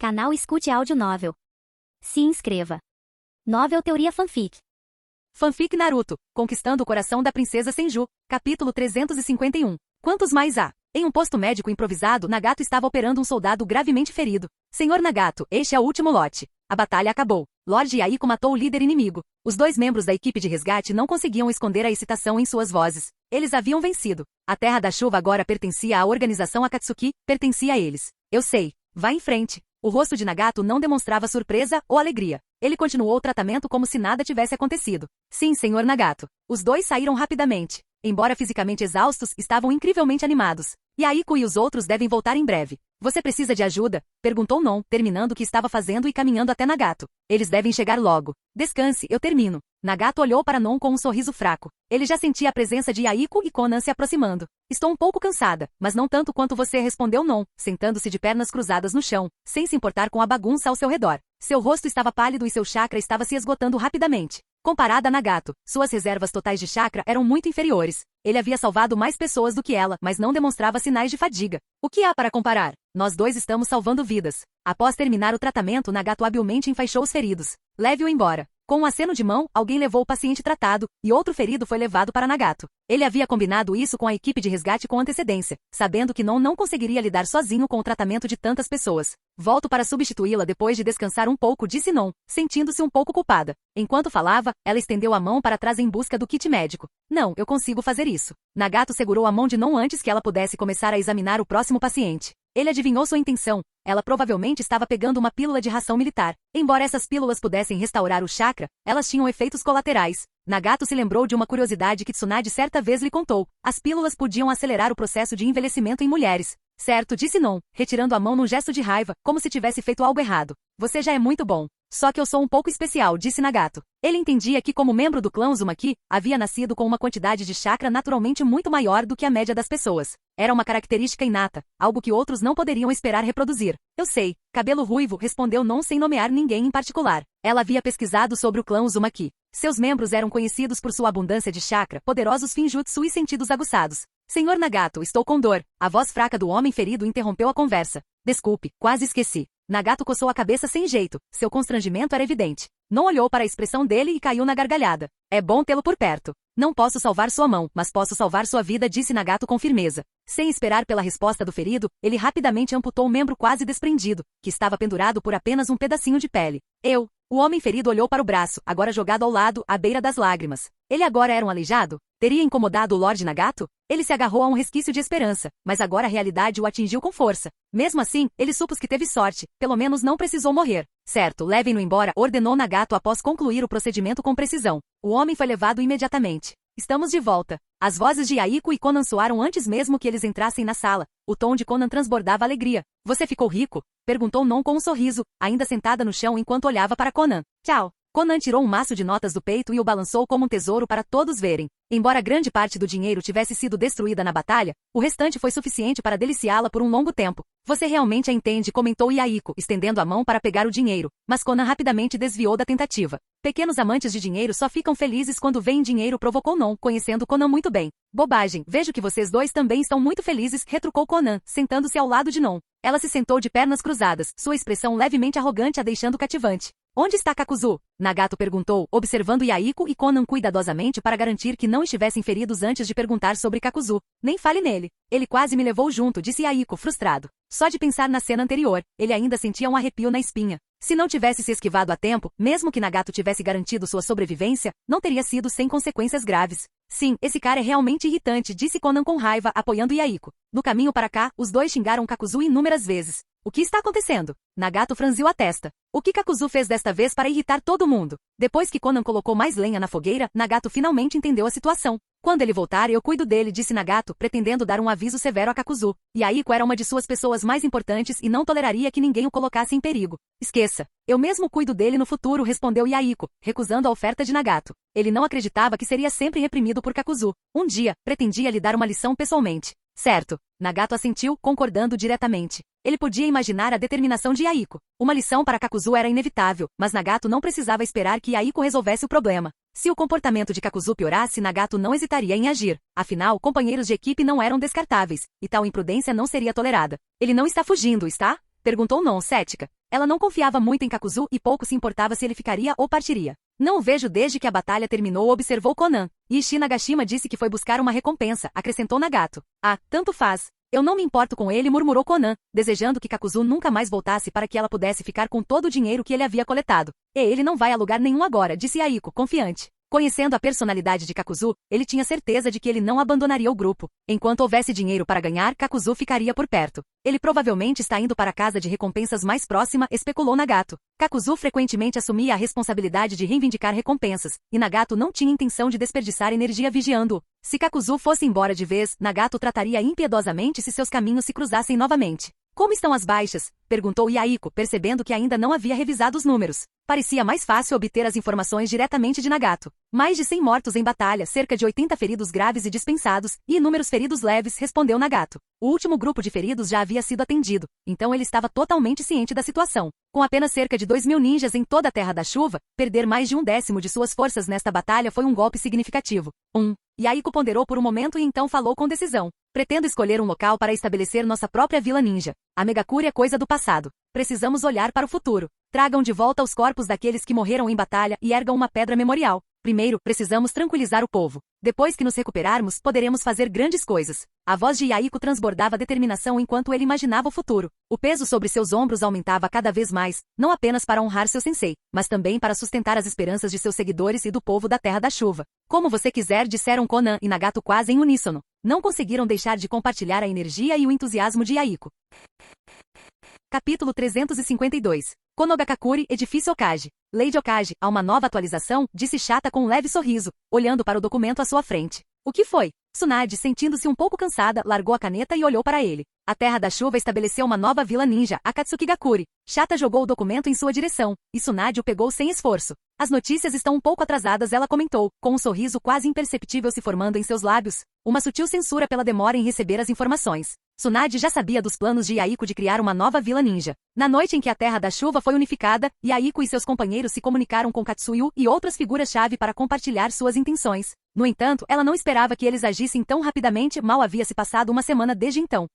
Canal Escute Áudio Novel. Se inscreva. Novel Teoria Fanfic. Fanfic Naruto, Conquistando o Coração da Princesa Senju, capítulo 351. Quantos mais há? Em um posto médico improvisado, Nagato estava operando um soldado gravemente ferido. Senhor Nagato, este é o último lote. A batalha acabou. Lord Yaiko matou o líder inimigo. Os dois membros da equipe de resgate não conseguiam esconder a excitação em suas vozes. Eles haviam vencido. A Terra da Chuva agora pertencia à organização Akatsuki, pertencia a eles. Eu sei. Vá em frente. O rosto de Nagato não demonstrava surpresa ou alegria. Ele continuou o tratamento como se nada tivesse acontecido. Sim, senhor Nagato. Os dois saíram rapidamente. Embora fisicamente exaustos, estavam incrivelmente animados. Yaiko e os outros devem voltar em breve. Você precisa de ajuda? Perguntou Non, terminando o que estava fazendo e caminhando até Nagato. Eles devem chegar logo. Descanse, eu termino. Nagato olhou para Non com um sorriso fraco. Ele já sentia a presença de Yaiko e Konan se aproximando. Estou um pouco cansada, mas não tanto quanto você, respondeu Non, sentando-se de pernas cruzadas no chão, sem se importar com a bagunça ao seu redor. Seu rosto estava pálido e seu chakra estava se esgotando rapidamente. Comparada a Nagato, suas reservas totais de chakra eram muito inferiores. Ele havia salvado mais pessoas do que ela, mas não demonstrava sinais de fadiga. O que há para comparar? Nós dois estamos salvando vidas. Após terminar o tratamento, Nagato habilmente enfaixou os feridos. Leve-o embora. Com um aceno de mão, alguém levou o paciente tratado, e outro ferido foi levado para Nagato. Ele havia combinado isso com a equipe de resgate com antecedência, sabendo que não conseguiria lidar sozinho com o tratamento de tantas pessoas. Volto para substituí-la depois de descansar um pouco, disse Non, sentindo-se um pouco culpada. Enquanto falava, ela estendeu a mão para trás em busca do kit médico. Não, eu consigo fazer isso. Nagato segurou a mão de Non antes que ela pudesse começar a examinar o próximo paciente. Ele adivinhou sua intenção. Ela provavelmente estava pegando uma pílula de ração militar. Embora essas pílulas pudessem restaurar o chakra, elas tinham efeitos colaterais. Nagato se lembrou de uma curiosidade que Tsunade certa vez lhe contou. As pílulas podiam acelerar o processo de envelhecimento em mulheres. Certo, disse Non, retirando a mão num gesto de raiva, como se tivesse feito algo errado. Você já é muito bom. Só que eu sou um pouco especial, disse Nagato. Ele entendia que, como membro do clã Uzumaki, havia nascido com uma quantidade de chakra naturalmente muito maior do que a média das pessoas. Era uma característica inata, algo que outros não poderiam esperar reproduzir. Eu sei. Cabelo ruivo, respondeu Non sem nomear ninguém em particular. Ela havia pesquisado sobre o clã Uzumaki. Seus membros eram conhecidos por sua abundância de chakra, poderosos finjutsu e sentidos aguçados. Senhor Nagato, estou com dor. A voz fraca do homem ferido interrompeu a conversa. Desculpe, quase esqueci. Nagato coçou a cabeça sem jeito. Seu constrangimento era evidente. Non olhou para a expressão dele e caiu na gargalhada. É bom tê-lo por perto. Não posso salvar sua mão, mas posso salvar sua vida, disse Nagato com firmeza. Sem esperar pela resposta do ferido, ele rapidamente amputou o membro quase desprendido, que estava pendurado por apenas um pedacinho de pele. O homem ferido olhou para o braço, agora jogado ao lado, à beira das lágrimas. Ele agora era um aleijado? Teria incomodado o Lord Nagato? Ele se agarrou a um resquício de esperança, mas agora a realidade o atingiu com força. Mesmo assim, ele supôs que teve sorte, pelo menos não precisou morrer. Certo, levem-no embora, ordenou Nagato após concluir o procedimento com precisão. O homem foi levado imediatamente. Estamos de volta. As vozes de Yaiko e Konan soaram antes mesmo que eles entrassem na sala. O tom de Konan transbordava alegria. Você ficou rico? Perguntou Non com um sorriso, ainda sentada no chão enquanto olhava para Konan. Tchau. Konan tirou um maço de notas do peito e o balançou como um tesouro para todos verem. Embora grande parte do dinheiro tivesse sido destruída na batalha, o restante foi suficiente para deliciá-la por um longo tempo. Você realmente a entende, comentou Yaiko, estendendo a mão para pegar o dinheiro, mas Konan rapidamente desviou da tentativa. Pequenos amantes de dinheiro só ficam felizes quando veem dinheiro, provocou Non, conhecendo Konan muito bem. Bobagem, vejo que vocês dois também estão muito felizes, retrucou Konan, sentando-se ao lado de Non. Ela se sentou de pernas cruzadas, sua expressão levemente arrogante a deixando cativante. Onde está Kakuzu? Nagato perguntou, observando Yaiko e Konan cuidadosamente para garantir que não estivessem feridos antes de perguntar sobre Kakuzu. Nem fale nele. Ele quase me levou junto, disse Yaiko, frustrado. Só de pensar na cena anterior, ele ainda sentia um arrepio na espinha. Se não tivesse se esquivado a tempo, mesmo que Nagato tivesse garantido sua sobrevivência, não teria sido sem consequências graves. Sim, esse cara é realmente irritante, disse Konan com raiva, apoiando Yaiko. No caminho para cá, os dois xingaram Kakuzu inúmeras vezes. O que está acontecendo? Nagato franziu a testa. O que Kakuzu fez desta vez para irritar todo mundo? Depois que Konan colocou mais lenha na fogueira, Nagato finalmente entendeu a situação. Quando ele voltar, eu cuido dele, disse Nagato, pretendendo dar um aviso severo a Kakuzu. Yaiko era uma de suas pessoas mais importantes e não toleraria que ninguém o colocasse em perigo. Esqueça. Eu mesmo cuido dele no futuro, respondeu Yaiko, recusando a oferta de Nagato. Ele não acreditava que seria sempre reprimido por Kakuzu. Um dia, pretendia lhe dar uma lição pessoalmente. Certo. Nagato assentiu, concordando diretamente. Ele podia imaginar a determinação de Yaiko. Uma lição para Kakuzu era inevitável, mas Nagato não precisava esperar que Yaiko resolvesse o problema. Se o comportamento de Kakuzu piorasse, Nagato não hesitaria em agir. Afinal, companheiros de equipe não eram descartáveis, e tal imprudência não seria tolerada. Ele não está fugindo, está? Perguntou Non, cética. Ela não confiava muito em Kakuzu e pouco se importava se ele ficaria ou partiria. Não o vejo desde que a batalha terminou, observou Conan. Ishi Nagashima disse que foi buscar uma recompensa, acrescentou Nagato. Ah, tanto faz. Eu não me importo com ele, murmurou Conan, desejando que Kakuzu nunca mais voltasse para que ela pudesse ficar com todo o dinheiro que ele havia coletado. E ele não vai a lugar nenhum agora, disse Aiko, confiante. Conhecendo a personalidade de Kakuzu, ele tinha certeza de que ele não abandonaria o grupo. Enquanto houvesse dinheiro para ganhar, Kakuzu ficaria por perto. Ele provavelmente está indo para a casa de recompensas mais próxima, especulou Nagato. Kakuzu frequentemente assumia a responsabilidade de reivindicar recompensas, e Nagato não tinha intenção de desperdiçar energia vigiando-o. Se Kakuzu fosse embora de vez, Nagato trataria impiedosamente se seus caminhos se cruzassem novamente. Como estão as baixas? Perguntou Yaiko, percebendo que ainda não havia revisado os números. Parecia mais fácil obter as informações diretamente de Nagato. Mais de 100 mortos em batalha, cerca de 80 feridos graves e dispensados, e inúmeros feridos leves, respondeu Nagato. O último grupo de feridos já havia sido atendido, então ele estava totalmente ciente da situação. Com apenas cerca de 2.000 ninjas em toda a Terra da Chuva, perder mais de 1/10 de suas forças nesta batalha foi um golpe significativo. Yaiko ponderou por um momento e então falou com decisão. Pretendo escolher um local para estabelecer nossa própria vila ninja. A Megakure é coisa do passado. Precisamos olhar para o futuro. Tragam de volta os corpos daqueles que morreram em batalha e ergam uma pedra memorial. Primeiro, precisamos tranquilizar o povo. Depois que nos recuperarmos, poderemos fazer grandes coisas. A voz de Yaiko transbordava determinação enquanto ele imaginava o futuro. O peso sobre seus ombros aumentava cada vez mais, não apenas para honrar seu sensei, mas também para sustentar as esperanças de seus seguidores e do povo da Terra da Chuva. Como você quiser, disseram Conan e Nagato quase em uníssono. Não conseguiram deixar de compartilhar a energia e o entusiasmo de Yaiko. Capítulo 352. Konogakakure, Edifício Okage. Lady Okage, há uma nova atualização, disse Chata com um leve sorriso, olhando para o documento à sua frente. O que foi? Tsunade, sentindo-se um pouco cansada, largou a caneta e olhou para ele. A Terra da Chuva estabeleceu uma nova vila ninja, Akatsukigakure. Chata jogou o documento em sua direção, e Tsunade o pegou sem esforço. As notícias estão um pouco atrasadas, ela comentou, com um sorriso quase imperceptível se formando em seus lábios. Uma sutil censura pela demora em receber as informações. Tsunade já sabia dos planos de Yaiko de criar uma nova vila ninja. Na noite em que a Terra da Chuva foi unificada, Yaiko e seus companheiros se comunicaram com Katsuyu e outras figuras-chave para compartilhar suas intenções. No entanto, ela não esperava que eles agissem tão rapidamente, mal havia se passado uma semana desde então.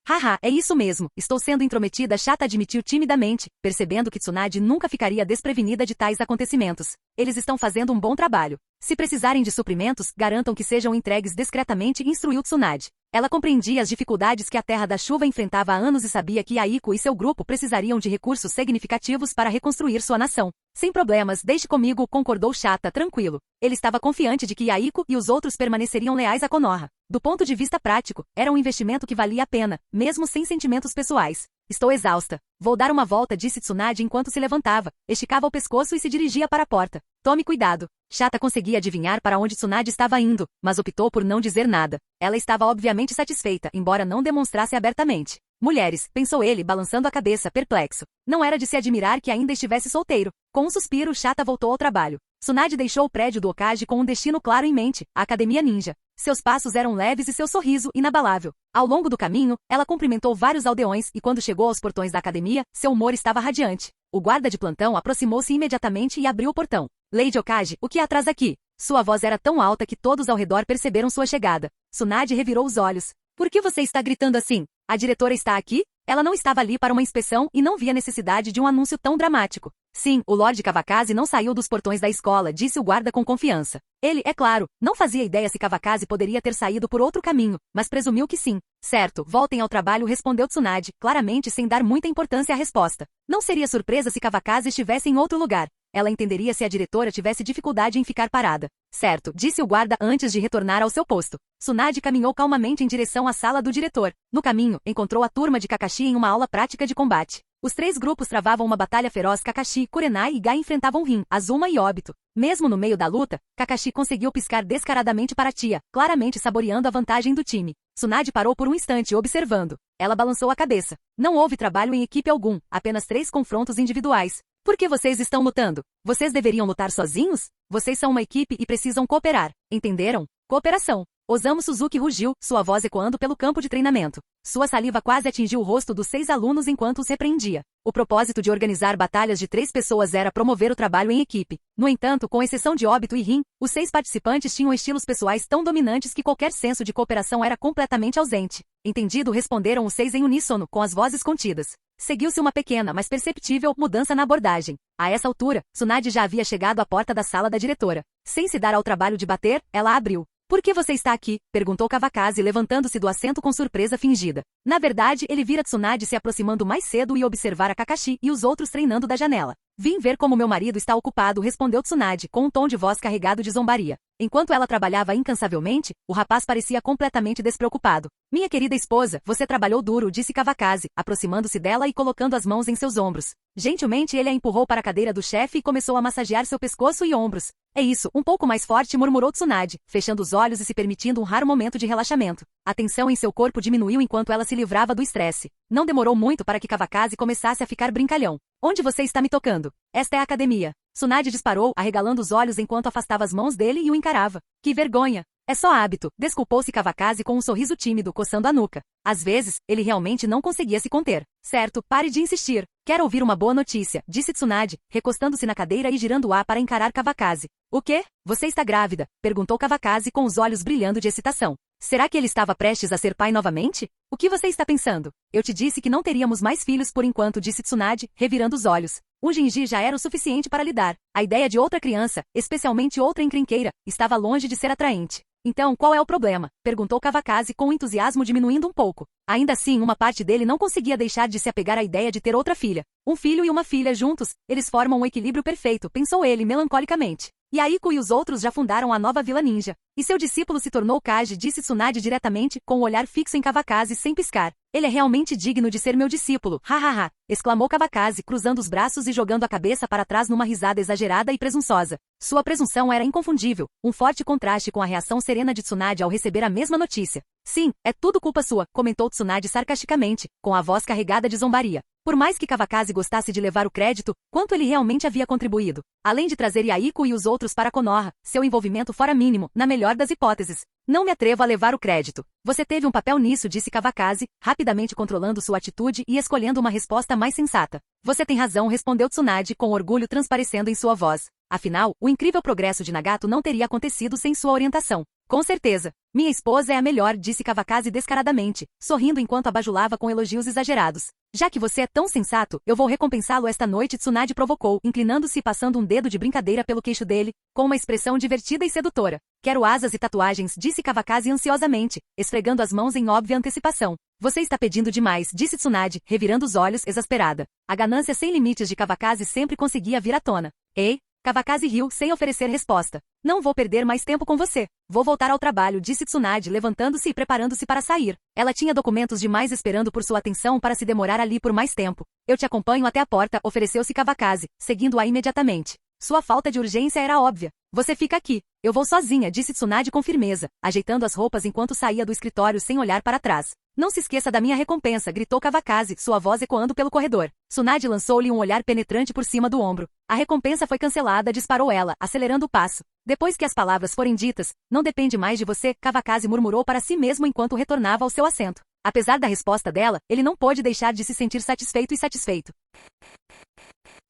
Haha, é isso mesmo, estou sendo intrometida, Chata admitiu timidamente, percebendo que Tsunade nunca ficaria desprevenida de tais acontecimentos. Eles estão fazendo um bom trabalho. Se precisarem de suprimentos, garantam que sejam entregues discretamente, instruiu Tsunade. Ela compreendia as dificuldades que a Terra da Chuva enfrentava há anos e sabia que Yaiko e seu grupo precisariam de recursos significativos para reconstruir sua nação. Sem problemas, deixe comigo, concordou Chata, tranquilo. Ele estava confiante de que Yaiko e os outros permaneceriam leais a Konoha. Do ponto de vista prático, era um investimento que valia a pena, mesmo sem sentimentos pessoais. Estou exausta. Vou dar uma volta, disse Tsunade enquanto se levantava, esticava o pescoço e se dirigia para a porta. Tome cuidado. Chata conseguia adivinhar para onde Tsunade estava indo, mas optou por não dizer nada. Ela estava obviamente satisfeita, embora não demonstrasse abertamente. Mulheres, pensou ele, balançando a cabeça, perplexo. Não era de se admirar que ainda estivesse solteiro. Com um suspiro, Chata voltou ao trabalho. Tsunade deixou o prédio do Okage com um destino claro em mente, a Academia Ninja. Seus passos eram leves e seu sorriso, inabalável. Ao longo do caminho, ela cumprimentou vários aldeões e quando chegou aos portões da academia, seu humor estava radiante. O guarda de plantão aproximou-se imediatamente e abriu o portão. Lady Okage, o que há atrás aqui? Sua voz era tão alta que todos ao redor perceberam sua chegada. Tsunade revirou os olhos. Por que você está gritando assim? A diretora está aqui? Ela não estava ali para uma inspeção e não via necessidade de um anúncio tão dramático. Sim, o Lord Kawakaze não saiu dos portões da escola, disse o guarda com confiança. Ele, é claro, não fazia ideia se Kawakaze poderia ter saído por outro caminho, mas presumiu que sim. Certo, voltem ao trabalho, respondeu Tsunade, claramente sem dar muita importância à resposta. Não seria surpresa se Kawakaze estivesse em outro lugar. Ela entenderia se a diretora tivesse dificuldade em ficar parada. Certo, disse o guarda antes de retornar ao seu posto. Tsunade caminhou calmamente em direção à sala do diretor. No caminho, encontrou a turma de Kakashi em uma aula prática de combate. Os três grupos travavam uma batalha feroz. Kakashi, Kurenai e Gai enfrentavam Rin, Azuma e Obito. Mesmo no meio da luta, Kakashi conseguiu piscar descaradamente para a tia, claramente saboreando a vantagem do time. Tsunade parou por um instante observando. Ela balançou a cabeça. Não houve trabalho em equipe algum, apenas 3 confrontos individuais. Por que vocês estão lutando? Vocês deveriam lutar sozinhos? Vocês são uma equipe e precisam cooperar. Entenderam? Cooperação. Osamu Suzuki rugiu, sua voz ecoando pelo campo de treinamento. Sua saliva quase atingiu o rosto dos 6 alunos enquanto os repreendia. O propósito de organizar batalhas de 3 pessoas era promover o trabalho em equipe. No entanto, com exceção de Obito e Rin, os 6 participantes tinham estilos pessoais tão dominantes que qualquer senso de cooperação era completamente ausente. Entendido, responderam os 6 em uníssono, com as vozes contidas. Seguiu-se uma pequena, mas perceptível, mudança na abordagem. A essa altura, Tsunade já havia chegado à porta da sala da diretora. Sem se dar ao trabalho de bater, ela a abriu. Por que você está aqui? Perguntou Kawakaze, levantando-se do assento com surpresa fingida. Na verdade, ele vira Tsunade se aproximando mais cedo e observar a Kakashi e os outros treinando da janela. Vim ver como meu marido está ocupado, respondeu Tsunade, com um tom de voz carregado de zombaria. Enquanto ela trabalhava incansavelmente, o rapaz parecia completamente despreocupado. Minha querida esposa, você trabalhou duro, disse Kawakaze, aproximando-se dela e colocando as mãos em seus ombros. Gentilmente ele a empurrou para a cadeira do chefe e começou a massagear seu pescoço e ombros. É isso, um pouco mais forte, murmurou Tsunade, fechando os olhos e se permitindo um raro momento de relaxamento. A tensão em seu corpo diminuiu enquanto ela se livrava do estresse. Não demorou muito para que Kawakaze começasse a ficar brincalhão. Onde você está me tocando? Esta é a academia. Tsunade disparou, arregalando os olhos enquanto afastava as mãos dele e o encarava. Que vergonha! É só hábito, desculpou-se Kawakaze com um sorriso tímido, coçando a nuca. Às vezes, ele realmente não conseguia se conter. Certo, pare de insistir. Quero ouvir uma boa notícia, disse Tsunade, recostando-se na cadeira e girando-a para encarar Kawakaze. O quê? Você está grávida? Perguntou Kawakaze com os olhos brilhando de excitação. Será que ele estava prestes a ser pai novamente? O que você está pensando? Eu te disse que não teríamos mais filhos por enquanto, disse Tsunade, revirando os olhos. Um genji já era o suficiente para lidar. A ideia de outra criança, especialmente outra encrenqueira, estava longe de ser atraente. Então, qual é o problema? Perguntou Kawakaze com o entusiasmo diminuindo um pouco. Ainda assim, uma parte dele não conseguia deixar de se apegar à ideia de ter outra filha. Um filho e uma filha juntos, eles formam um equilíbrio perfeito, pensou ele melancolicamente. Yaiko e os outros já fundaram a nova Vila Ninja. E seu discípulo se tornou Kage, disse Tsunade diretamente, com o olhar fixo em Kawakaze sem piscar. Ele é realmente digno de ser meu discípulo, hahaha, exclamou Kawakaze, cruzando os braços e jogando a cabeça para trás numa risada exagerada e presunçosa. Sua presunção era inconfundível, um forte contraste com a reação serena de Tsunade ao receber a mesma notícia. Sim, é tudo culpa sua, comentou Tsunade sarcasticamente, com a voz carregada de zombaria. Por mais que Kawakaze gostasse de levar o crédito, quanto ele realmente havia contribuído. Além de trazer Yaiko e os outros para Konoha, seu envolvimento fora mínimo, na melhor das hipóteses. Não me atrevo a levar o crédito. Você teve um papel nisso, disse Kawakaze, rapidamente controlando sua atitude e escolhendo uma resposta mais sensata. Você tem razão, respondeu Tsunade com orgulho transparecendo em sua voz. Afinal, o incrível progresso de Nagato não teria acontecido sem sua orientação. Com certeza. Minha esposa é a melhor, disse Kawakaze descaradamente, sorrindo enquanto a bajulava com elogios exagerados. Já que você é tão sensato, eu vou recompensá-lo esta noite, Tsunade provocou, inclinando-se e passando um dedo de brincadeira pelo queixo dele, com uma expressão divertida e sedutora. Quero asas e tatuagens, disse Kawakaze ansiosamente, esfregando as mãos em óbvia antecipação. Você está pedindo demais, disse Tsunade, revirando os olhos, exasperada. A ganância sem limites de Kawakaze sempre conseguia vir à tona. Ei? Kawakaze riu, sem oferecer resposta. Não vou perder mais tempo com você. Vou voltar ao trabalho, disse Tsunade, levantando-se e preparando-se para sair. Ela tinha documentos demais esperando por sua atenção para se demorar ali por mais tempo. Eu te acompanho até a porta, ofereceu-se Kawakaze, seguindo-a imediatamente. Sua falta de urgência era óbvia. Você fica aqui. Eu vou sozinha, disse Tsunade com firmeza, ajeitando as roupas enquanto saía do escritório sem olhar para trás. Não se esqueça da minha recompensa, gritou Kawakaze, sua voz ecoando pelo corredor. Tsunade lançou-lhe um olhar penetrante por cima do ombro. A recompensa foi cancelada, disparou ela, acelerando o passo. Depois que as palavras forem ditas, não depende mais de você, Kawakaze murmurou para si mesmo enquanto retornava ao seu assento. Apesar da resposta dela, ele não pôde deixar de se sentir satisfeito.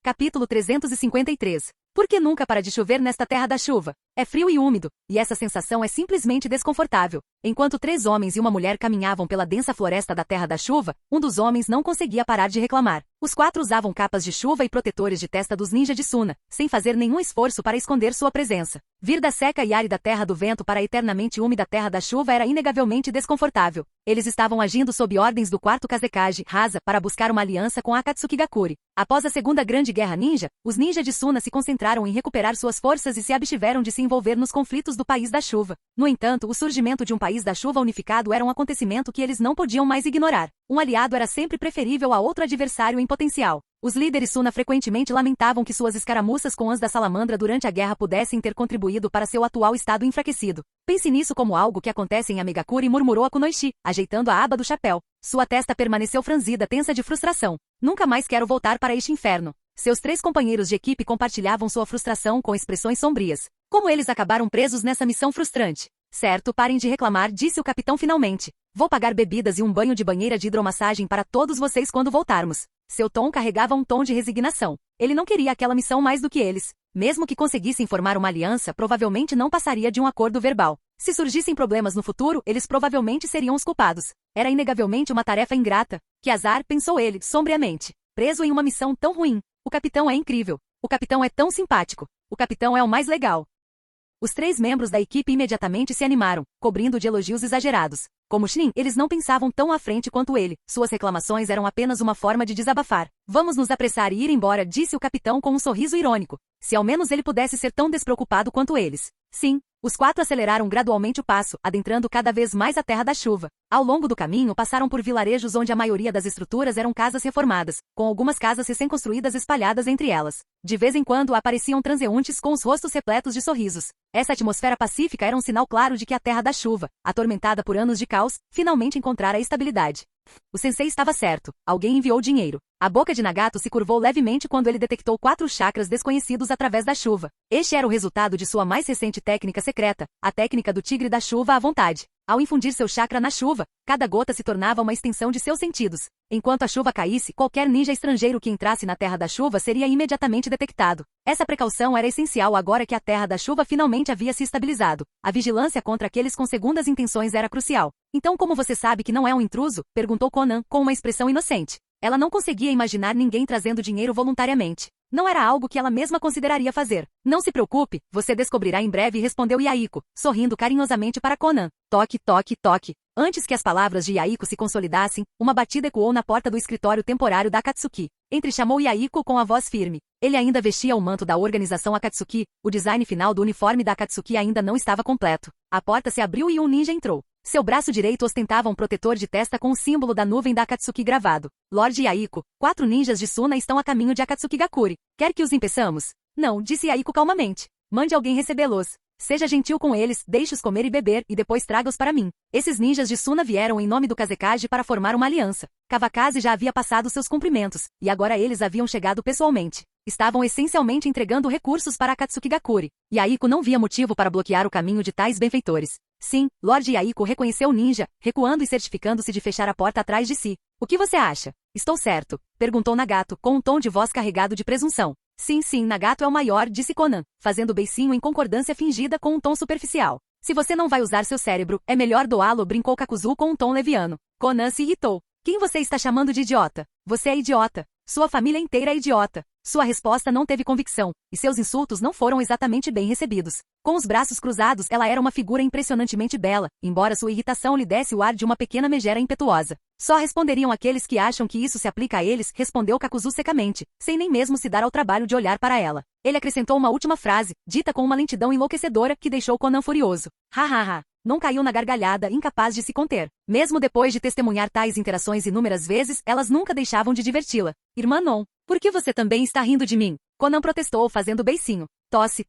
Capítulo 353. Por que nunca para de chover nesta terra da chuva? É frio e úmido, e essa sensação é simplesmente desconfortável. Enquanto 3 homens e uma mulher caminhavam pela densa floresta da terra da chuva, um dos homens não conseguia parar de reclamar. Os 4 usavam capas de chuva e protetores de testa dos ninja de Suna, sem fazer nenhum esforço para esconder sua presença. Vir da seca e árida terra do vento para a eternamente úmida terra da chuva era inegavelmente desconfortável. Eles estavam agindo sob ordens do 4º Kazekage, Rasa, para buscar uma aliança com Akatsuki Gakure. Após a Segunda Grande Guerra Ninja, os ninja de Suna se concentraram em recuperar suas forças e se abstiveram de se envolver nos conflitos do País da Chuva. No entanto, o surgimento de um País da Chuva unificado era um acontecimento que eles não podiam mais ignorar. Um aliado era sempre preferível a outro adversário em potencial. Os líderes Suna frequentemente lamentavam que suas escaramuças com Ans da Salamandra durante a guerra pudessem ter contribuído para seu atual estado enfraquecido. Pense nisso como algo que acontece em Amegakure, murmurou a Kunoichi, ajeitando a aba do chapéu. Sua testa permaneceu franzida, tensa de frustração. Nunca mais quero voltar para este inferno. Seus 3 companheiros de equipe compartilhavam sua frustração com expressões sombrias. Como eles acabaram presos nessa missão frustrante? Certo, parem de reclamar, disse o capitão finalmente. Vou pagar bebidas e um banho de banheira de hidromassagem para todos vocês quando voltarmos. Seu tom carregava um tom de resignação. Ele não queria aquela missão mais do que eles. Mesmo que conseguissem formar uma aliança, provavelmente não passaria de um acordo verbal. Se surgissem problemas no futuro, eles provavelmente seriam os culpados. Era inegavelmente uma tarefa ingrata. Que azar, pensou ele, sombriamente. Preso em uma missão tão ruim. O capitão é incrível. O capitão é tão simpático. O capitão é o mais legal. Os 3 membros da equipe imediatamente se animaram, cobrindo de elogios exagerados. Como Shin, eles não pensavam tão à frente quanto ele. Suas reclamações eram apenas uma forma de desabafar. Vamos nos apressar e ir embora, disse o capitão com um sorriso irônico. Se ao menos ele pudesse ser tão despreocupado quanto eles. Sim. Os 4 aceleraram gradualmente o passo, adentrando cada vez mais a terra da chuva. Ao longo do caminho passaram por vilarejos onde a maioria das estruturas eram casas reformadas, com algumas casas recém-construídas espalhadas entre elas. De vez em quando apareciam transeuntes com os rostos repletos de sorrisos. Essa atmosfera pacífica era um sinal claro de que a terra da chuva, atormentada por anos de caos, finalmente encontrara estabilidade. O sensei estava certo. Alguém enviou dinheiro. A boca de Nagato se curvou levemente quando ele detectou 4 chakras desconhecidos através da chuva. Este era o resultado de sua mais recente técnica secreta, a técnica do tigre da chuva à vontade. Ao infundir seu chakra na chuva, cada gota se tornava uma extensão de seus sentidos. Enquanto a chuva caísse, qualquer ninja estrangeiro que entrasse na terra da chuva seria imediatamente detectado. Essa precaução era essencial agora que a terra da chuva finalmente havia se estabilizado. A vigilância contra aqueles com segundas intenções era crucial. Então como você sabe que não é um intruso? Perguntou Conan, com uma expressão inocente. Ela não conseguia imaginar ninguém trazendo dinheiro voluntariamente. Não era algo que ela mesma consideraria fazer. Não se preocupe, você descobrirá em breve, respondeu Yaiko, sorrindo carinhosamente para Conan. Toque, toque, toque. Antes que as palavras de Yaiko se consolidassem, uma batida ecoou na porta do escritório temporário da Akatsuki. Chamou Yaiko com a voz firme. Ele ainda vestia o manto da organização Akatsuki, o design final do uniforme da Akatsuki ainda não estava completo. A porta se abriu e um ninja entrou. Seu braço direito ostentava um protetor de testa com o símbolo da nuvem da Akatsuki gravado. Lorde Yaiko, 4 ninjas de Suna estão a caminho de Akatsuki Gakuri. Quer que os impeçamos? Não, disse Yaiko calmamente. Mande alguém recebê-los. Seja gentil com eles, deixe-os comer e beber, e depois traga-os para mim. Esses ninjas de Suna vieram em nome do Kazekage para formar uma aliança. Kawakaze já havia passado seus cumprimentos, e agora eles haviam chegado pessoalmente. Estavam essencialmente entregando recursos para Akatsuki Gakuri. Yaiko não via motivo para bloquear o caminho de tais benfeitores. Sim, Lorde Yaiko reconheceu o ninja, recuando e certificando-se de fechar a porta atrás de si. O que você acha? Estou certo? Perguntou Nagato, com um tom de voz carregado de presunção. Sim, Nagato é o maior, disse Conan, fazendo beicinho em concordância fingida com um tom superficial. Se você não vai usar seu cérebro, é melhor doá-lo, brincou Kakuzu com um tom leviano. Conan se irritou. Quem você está chamando de idiota? Você é idiota. Sua família inteira é idiota. Sua resposta não teve convicção, e seus insultos não foram exatamente bem recebidos. Com os braços cruzados, ela era uma figura impressionantemente bela, embora sua irritação lhe desse o ar de uma pequena megera impetuosa. Só responderiam aqueles que acham que isso se aplica a eles, respondeu Kakuzu secamente, sem nem mesmo se dar ao trabalho de olhar para ela. Ele acrescentou uma última frase, dita com uma lentidão enlouquecedora, que deixou Conan furioso. Ha. Não caiu na gargalhada, incapaz de se conter. Mesmo depois de testemunhar tais interações inúmeras vezes, elas nunca deixavam de diverti-la. Irmã Non, por que você também está rindo de mim? Conan protestou fazendo beicinho. Tosse.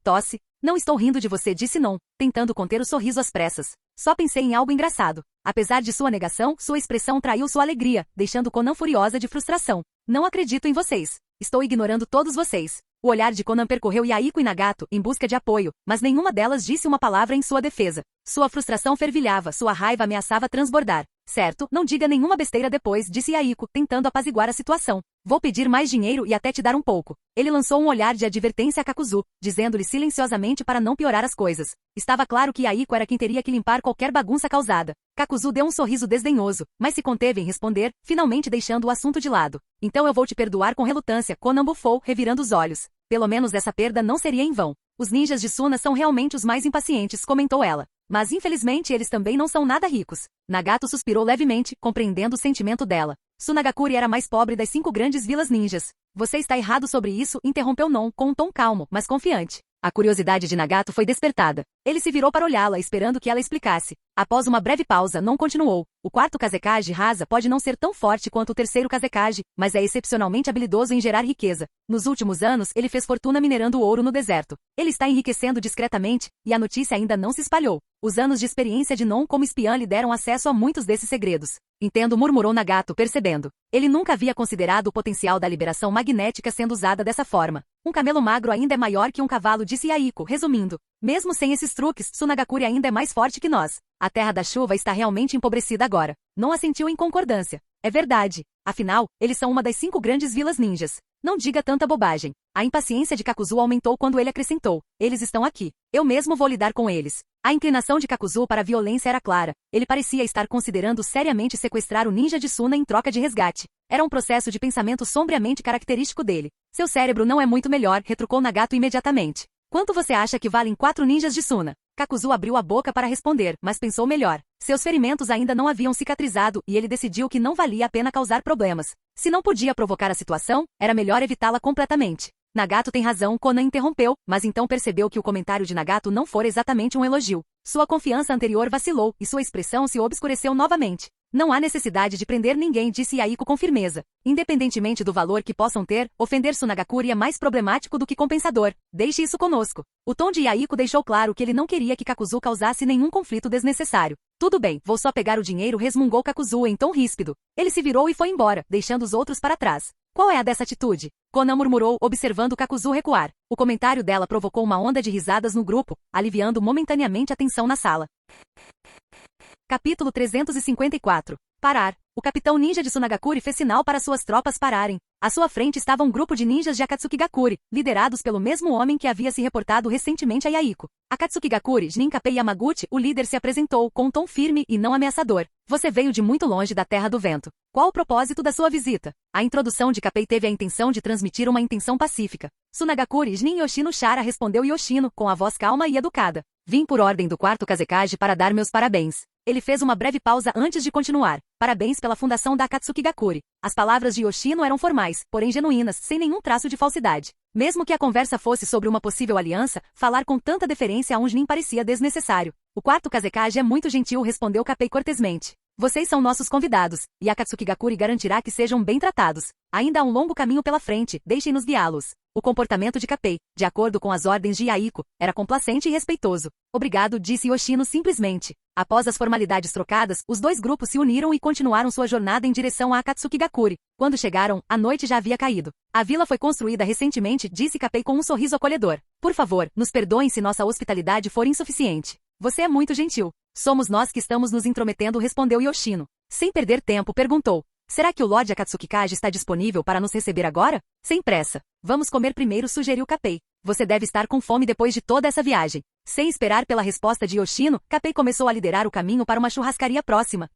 Não estou rindo de você, disse Non, tentando conter o sorriso às pressas. Só pensei em algo engraçado. Apesar de sua negação, sua expressão traiu sua alegria, deixando Conan furiosa de frustração. Não acredito em vocês. Estou ignorando todos vocês. O olhar de Conan percorreu Yaiko e Nagato, em busca de apoio, mas nenhuma delas disse uma palavra em sua defesa. Sua frustração fervilhava, sua raiva ameaçava transbordar. Certo, não diga nenhuma besteira depois, disse Yaiko, tentando apaziguar a situação. Vou pedir mais dinheiro e até te dar um pouco. Ele lançou um olhar de advertência a Kakuzu, dizendo-lhe silenciosamente para não piorar as coisas. Estava claro que Yaiko era quem teria que limpar qualquer bagunça causada. Kakuzu deu um sorriso desdenhoso, mas se conteve em responder, finalmente deixando o assunto de lado. Então eu vou te perdoar com relutância, Conan bufou, revirando os olhos. Pelo menos essa perda não seria em vão. Os ninjas de Suna são realmente os mais impacientes, comentou ela. Mas infelizmente eles também não são nada ricos. Nagato suspirou levemente, compreendendo o sentimento dela. Sunagakure era a mais pobre das 5 grandes vilas ninjas. Você está errado sobre isso, interrompeu Non, com um tom calmo, mas confiante. A curiosidade de Nagato foi despertada. Ele se virou para olhá-la, esperando que ela explicasse. Após uma breve pausa, Non continuou. O 4º Kazekage Rasa pode não ser tão forte quanto o 3º Kazekage, mas é excepcionalmente habilidoso em gerar riqueza. Nos últimos anos, ele fez fortuna minerando ouro no deserto. Ele está enriquecendo discretamente, e a notícia ainda não se espalhou. Os anos de experiência de Non como espiã lhe deram acesso a muitos desses segredos. Entendo, murmurou Nagato, percebendo. Ele nunca havia considerado o potencial da liberação magnética sendo usada dessa forma. Um camelo magro ainda é maior que um cavalo, disse Yaiko, resumindo. Mesmo sem esses truques, Sunagakure ainda é mais forte que nós. A Terra da Chuva está realmente empobrecida agora. Não assentiu em concordância. É verdade. Afinal, eles são uma das 5 grandes vilas ninjas. Não diga tanta bobagem. A impaciência de Kakuzu aumentou quando ele acrescentou. Eles estão aqui. Eu mesmo vou lidar com eles. A inclinação de Kakuzu para a violência era clara. Ele parecia estar considerando seriamente sequestrar o ninja de Suna em troca de resgate. Era um processo de pensamento sombriamente característico dele. Seu cérebro não é muito melhor, retrucou Nagato imediatamente. Quanto você acha que valem 4 ninjas de Suna? Kakuzu abriu a boca para responder, mas pensou melhor. Seus ferimentos ainda não haviam cicatrizado e ele decidiu que não valia a pena causar problemas. Se não podia provocar a situação, era melhor evitá-la completamente. Nagato tem razão, Konan interrompeu, mas então percebeu que o comentário de Nagato não fora exatamente um elogio. Sua confiança anterior vacilou e sua expressão se obscureceu novamente. Não há necessidade de prender ninguém, disse Yaiko com firmeza. Independentemente do valor que possam ter, ofender Tsunagakuri é mais problemático do que compensador. Deixe isso conosco. O tom de Yaiko deixou claro que ele não queria que Kakuzu causasse nenhum conflito desnecessário. Tudo bem, vou só pegar o dinheiro, resmungou Kakuzu em tom ríspido. Ele se virou e foi embora, deixando os outros para trás. Qual é a dessa atitude? Konan murmurou, observando Kakuzu recuar. O comentário dela provocou uma onda de risadas no grupo, aliviando momentaneamente a tensão na sala. Capítulo 354. Parar. O capitão ninja de Tsunagakuri fez sinal para suas tropas pararem. À sua frente estava um grupo de ninjas de Akatsukigakuri, liderados pelo mesmo homem que havia se reportado recentemente a Yaiko. Akatsukigakuri, Jinkapei Yamaguchi, o líder se apresentou com um tom firme e não ameaçador. Você veio de muito longe da Terra do Vento. Qual o propósito da sua visita? A introdução de Kapei teve a intenção de transmitir uma intenção pacífica. Tsunagakuri Jnin Yoshino Shara, respondeu Yoshino, com a voz calma e educada. Vim por ordem do 4º Kazekage para dar meus parabéns. Ele fez uma breve pausa antes de continuar. Parabéns pela fundação da Akatsukigakuri. As palavras de Yoshino eram formais, porém genuínas, sem nenhum traço de falsidade. Mesmo que a conversa fosse sobre uma possível aliança, falar com tanta deferência a um Jnin parecia desnecessário. O 4º Kazekage é muito gentil, respondeu Kapei cortesmente. Vocês são nossos convidados, e a Akatsukigakuri garantirá que sejam bem tratados. Ainda há um longo caminho pela frente, deixem-nos guiá-los. O comportamento de Kapei, de acordo com as ordens de Yaiko, era complacente e respeitoso. Obrigado, disse Yoshino simplesmente. Após as formalidades trocadas, os 2 grupos se uniram e continuaram sua jornada em direção a Akatsukigakuri. Quando chegaram, a noite já havia caído. A vila foi construída recentemente, disse Kapei com um sorriso acolhedor. Por favor, nos perdoem se nossa hospitalidade for insuficiente. Você é muito gentil. Somos nós que estamos nos intrometendo, respondeu Yoshino. Sem perder tempo, perguntou. Será que o Lorde Akatsukikage está disponível para nos receber agora? Sem pressa. Vamos comer primeiro, sugeriu Kapei. Você deve estar com fome depois de toda essa viagem. Sem esperar pela resposta de Yoshino, Kapei começou a liderar o caminho para uma churrascaria próxima.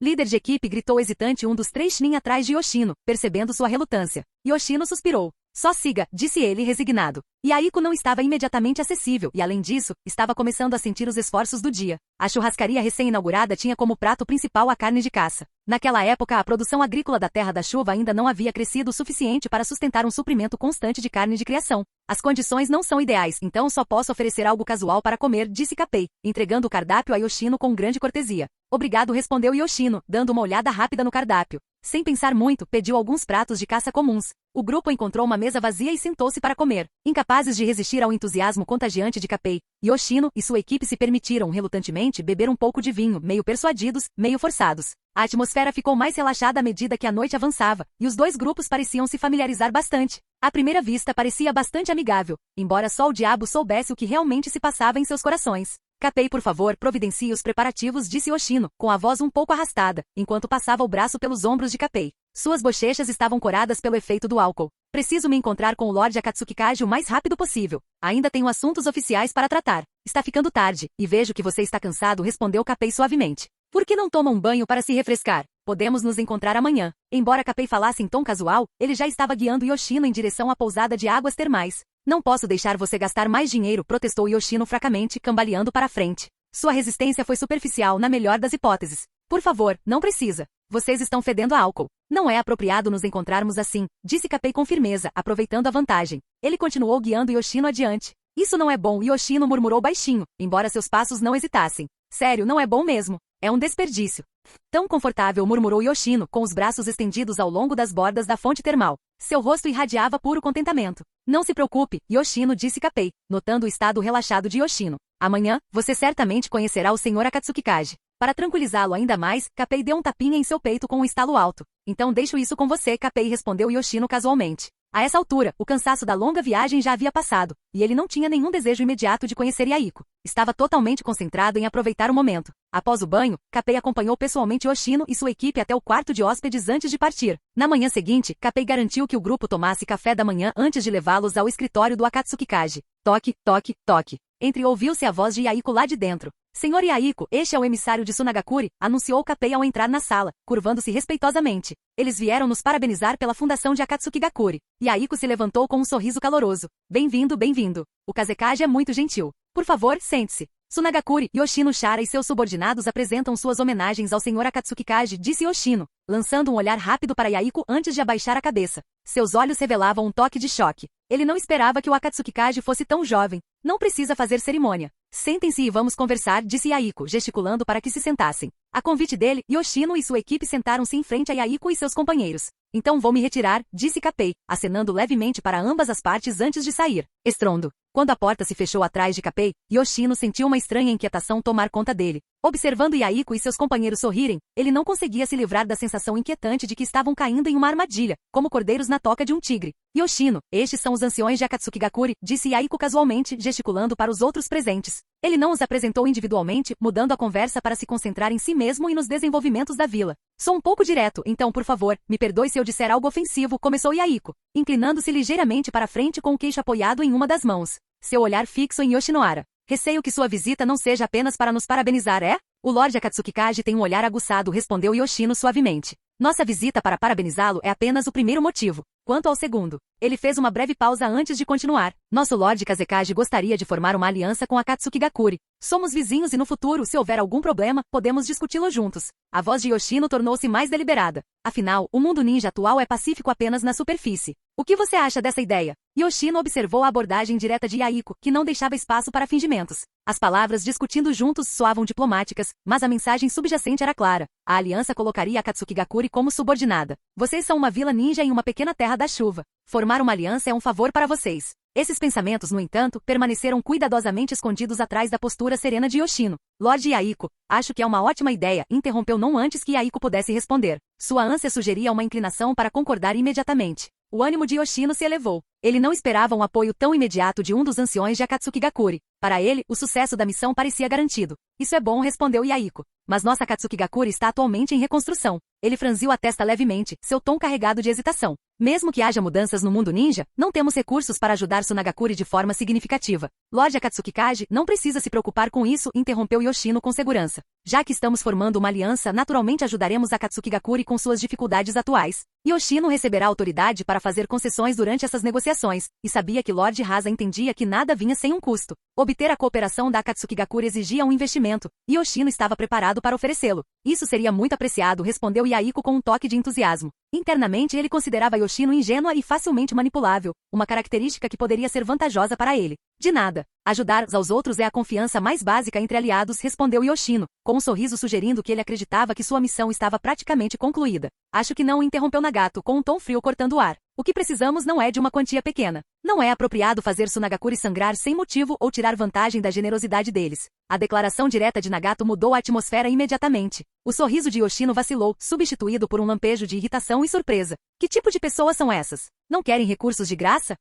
Líder de equipe, gritou hesitante um dos 3 Chunin atrás de Yoshino, percebendo sua relutância. Yoshino suspirou. Só siga, disse ele resignado. Yaiko não estava imediatamente acessível e, além disso, estava começando a sentir os esforços do dia. A churrascaria recém-inaugurada tinha como prato principal a carne de caça. Naquela época, a produção agrícola da Terra da Chuva ainda não havia crescido o suficiente para sustentar um suprimento constante de carne de criação. As condições não são ideais, então só posso oferecer algo casual para comer, disse Kapei, entregando o cardápio a Yoshino com grande cortesia. Obrigado, respondeu Yoshino, dando uma olhada rápida no cardápio. Sem pensar muito, pediu alguns pratos de caça comuns. O grupo encontrou uma mesa vazia e sentou-se para comer. Incapazes de resistir ao entusiasmo contagiante de Kapei, Yoshino e sua equipe se permitiram, relutantemente, beber um pouco de vinho, meio persuadidos, meio forçados. A atmosfera ficou mais relaxada à medida que a noite avançava, e os 2 grupos pareciam se familiarizar bastante. À primeira vista parecia bastante amigável, embora só o diabo soubesse o que realmente se passava em seus corações. Kapei, por favor, providencie os preparativos, disse Yoshino, com a voz um pouco arrastada, enquanto passava o braço pelos ombros de Kapei. Suas bochechas estavam coradas pelo efeito do álcool. Preciso me encontrar com o Lorde Akatsukikage o mais rápido possível. Ainda tenho assuntos oficiais para tratar. Está ficando tarde, e vejo que você está cansado, respondeu Kapei suavemente. Por que não toma um banho para se refrescar? Podemos nos encontrar amanhã. Embora Kapei falasse em tom casual, ele já estava guiando Yoshino em direção à pousada de águas termais. Não posso deixar você gastar mais dinheiro, protestou Yoshino fracamente, cambaleando para a frente. Sua resistência foi superficial na melhor das hipóteses. Por favor, não precisa. Vocês estão fedendo a álcool. Não é apropriado nos encontrarmos assim, disse Kapei com firmeza, aproveitando a vantagem. Ele continuou guiando Yoshino adiante. Isso não é bom, Yoshino murmurou baixinho, embora seus passos não hesitassem. Sério, não é bom mesmo. É um desperdício. Tão confortável, murmurou Yoshino, com os braços estendidos ao longo das bordas da fonte termal. Seu rosto irradiava puro contentamento. Não se preocupe, Yoshino, disse Kapei, notando o estado relaxado de Yoshino. Amanhã, você certamente conhecerá o Sr. Akatsukikage. Para tranquilizá-lo ainda mais, Kapei deu um tapinha em seu peito com um estalo alto. Então deixo isso com você, Kapei, respondeu Yoshino casualmente. A essa altura, o cansaço da longa viagem já havia passado, e ele não tinha nenhum desejo imediato de conhecer Yaiko. Estava totalmente concentrado em aproveitar o momento. Após o banho, Kapei acompanhou pessoalmente Yoshino e sua equipe até o quarto de hóspedes antes de partir. Na manhã seguinte, Kapei garantiu que o grupo tomasse café da manhã antes de levá-los ao escritório do Akatsuki Kaji. Toque, toque, toque. Ouviu-se a voz de Yaiko lá de dentro. Senhor Yaiko, este é o emissário de Tsunagakuri, anunciou Kapei ao entrar na sala, curvando-se respeitosamente. Eles vieram nos parabenizar pela fundação de Akatsuki Gakuri. Yaiko se levantou com um sorriso caloroso. Bem-vindo, bem-vindo. O Kazekage é muito gentil. Por favor, sente-se. Tsunagakuri, Yoshino Shara e seus subordinados apresentam suas homenagens ao Sr. Akatsuki Kaji, disse Yoshino, lançando um olhar rápido para Yaiko antes de abaixar a cabeça. Seus olhos revelavam um toque de choque. Ele não esperava que o Akatsuki Kaji fosse tão jovem. Não precisa fazer cerimônia. Sentem-se e vamos conversar, disse Yaiko, gesticulando para que se sentassem. A convite dele, Yoshino e sua equipe sentaram-se em frente a Yaiko e seus companheiros. Então vou me retirar, disse Kapei, acenando levemente para ambas as partes antes de sair. Estrondo. Quando a porta se fechou atrás de Kapei, Yoshino sentiu uma estranha inquietação tomar conta dele. Observando Yaiko e seus companheiros sorrirem, ele não conseguia se livrar da sensação inquietante de que estavam caindo em uma armadilha, como cordeiros na toca de um tigre. Yoshino, estes são os anciões de Akatsuki Gakuri, disse Yaiko casualmente, gesticulando para os outros presentes. Ele não os apresentou individualmente, mudando a conversa para se concentrar em si mesmo e nos desenvolvimentos da vila. Sou um pouco direto, então por favor, me perdoe se eu disser algo ofensivo, começou Yaiko, inclinando-se ligeiramente para frente com o queixo apoiado em uma das mãos. Seu olhar fixo em Yoshinohara. Receio que sua visita não seja apenas para nos parabenizar, é? O Lorde Akatsuki Kaji tem um olhar aguçado, respondeu Yoshino suavemente. Nossa visita para parabenizá-lo é apenas o primeiro motivo. Quanto ao segundo, ele fez uma breve pausa antes de continuar. Nosso Lorde Kazekage gostaria de formar uma aliança com Akatsuki Gakuri. Somos vizinhos e no futuro, se houver algum problema, podemos discuti-lo juntos. A voz de Yoshino tornou-se mais deliberada. Afinal, o mundo ninja atual é pacífico apenas na superfície. O que você acha dessa ideia? Yoshino observou a abordagem direta de Yaiko, que não deixava espaço para fingimentos. As palavras discutindo juntos soavam diplomáticas, mas a mensagem subjacente era clara. A aliança colocaria Akatsuki Gakuri como subordinada. Vocês são uma vila ninja em uma pequena terra da chuva. Formar uma aliança é um favor para vocês. Esses pensamentos, no entanto, permaneceram cuidadosamente escondidos atrás da postura serena de Yoshino. Lorde Yaiko, acho que é uma ótima ideia, interrompeu não antes que Yaiko pudesse responder. Sua ânsia sugeria uma inclinação para concordar imediatamente. O ânimo de Yoshino se elevou. Ele não esperava um apoio tão imediato de um dos anciões de Akatsuki Gakuri. Para ele, o sucesso da missão parecia garantido. Isso é bom, respondeu Yaiko. Mas nossa Akatsuki Gakuri está atualmente em reconstrução. Ele franziu a testa levemente, seu tom carregado de hesitação. Mesmo que haja mudanças no mundo ninja, não temos recursos para ajudar Tsunagakuri de forma significativa. Lorde Akatsuki Kaji não precisa se preocupar com isso, interrompeu Yoshino com segurança. Já que estamos formando uma aliança, naturalmente ajudaremos Akatsuki Gakuri com suas dificuldades atuais. Yoshino receberá autoridade para fazer concessões durante essas negociações, e sabia que Lorde Hasa entendia que nada vinha sem um custo. Obter a cooperação da Akatsuki Gakuri exigia um investimento, e Yoshino estava preparado para oferecê-lo. Isso seria muito apreciado, respondeu Yaiko com um toque de entusiasmo. Internamente ele considerava Yoshino ingênua e facilmente manipulável, uma característica que poderia ser vantajosa para ele. De nada. Ajudar aos outros é a confiança mais básica entre aliados, respondeu Yoshino, com um sorriso sugerindo que ele acreditava que sua missão estava praticamente concluída. Acho que não, interrompeu Nagato com um tom frio cortando o ar. O que precisamos não é de uma quantia pequena. Não é apropriado fazer Tsunagakuri sangrar sem motivo ou tirar vantagem da generosidade deles. A declaração direta de Nagato mudou a atmosfera imediatamente. O sorriso de Yoshino vacilou, substituído por um lampejo de irritação e surpresa. Que tipo de pessoas são essas? Não querem recursos de graça?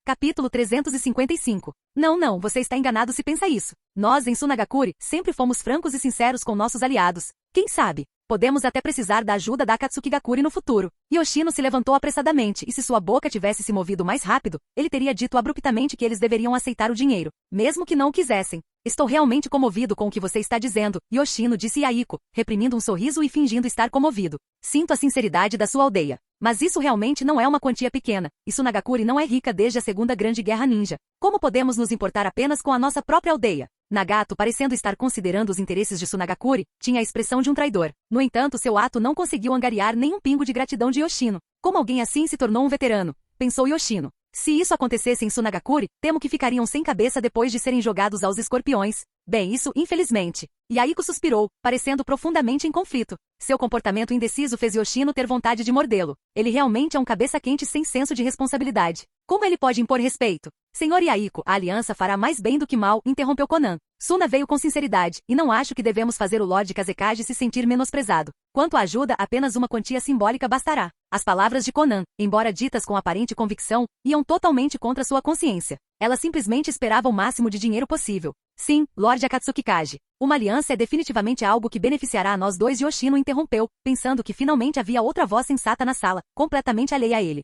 Capítulo 355. Não, você está enganado se pensa isso. Nós, em Tsunagakuri, sempre fomos francos e sinceros com nossos aliados. Quem sabe? Podemos até precisar da ajuda da Akatsuki Gakuri no futuro. Yoshino se levantou apressadamente e se sua boca tivesse se movido mais rápido, ele teria dito abruptamente que eles deveriam aceitar o dinheiro, mesmo que não o quisessem. Estou realmente comovido com o que você está dizendo, Yoshino, disse Yaiko, reprimindo um sorriso e fingindo estar comovido. Sinto a sinceridade da sua aldeia. Mas isso realmente não é uma quantia pequena, e Tsunagakuri não é rica desde a Segunda Grande Guerra Ninja. Como podemos nos importar apenas com a nossa própria aldeia? Nagato, parecendo estar considerando os interesses de Tsunagakuri, tinha a expressão de um traidor. No entanto, seu ato não conseguiu angariar nem um pingo de gratidão de Yoshino. Como alguém assim se tornou um veterano? Pensou Yoshino. Se isso acontecesse em Tsunagakuri, temo que ficariam sem cabeça depois de serem jogados aos escorpiões. Bem, isso, infelizmente. Yaiko suspirou, parecendo profundamente em conflito. Seu comportamento indeciso fez Yoshino ter vontade de mordê-lo. Ele realmente é um cabeça quente sem senso de responsabilidade. Como ele pode impor respeito? Senhor Yaiko, a aliança fará mais bem do que mal, interrompeu Conan. Suna veio com sinceridade, e não acho que devemos fazer o Lorde Kazekage se sentir menosprezado. Quanto à ajuda, apenas uma quantia simbólica bastará. As palavras de Conan, embora ditas com aparente convicção, iam totalmente contra sua consciência. Ela simplesmente esperava o máximo de dinheiro possível. Sim, Lorde Akatsuki Kaji. Uma aliança é definitivamente algo que beneficiará a nós dois. Yoshino interrompeu, pensando que finalmente havia outra voz sensata na sala, completamente alheia a ele.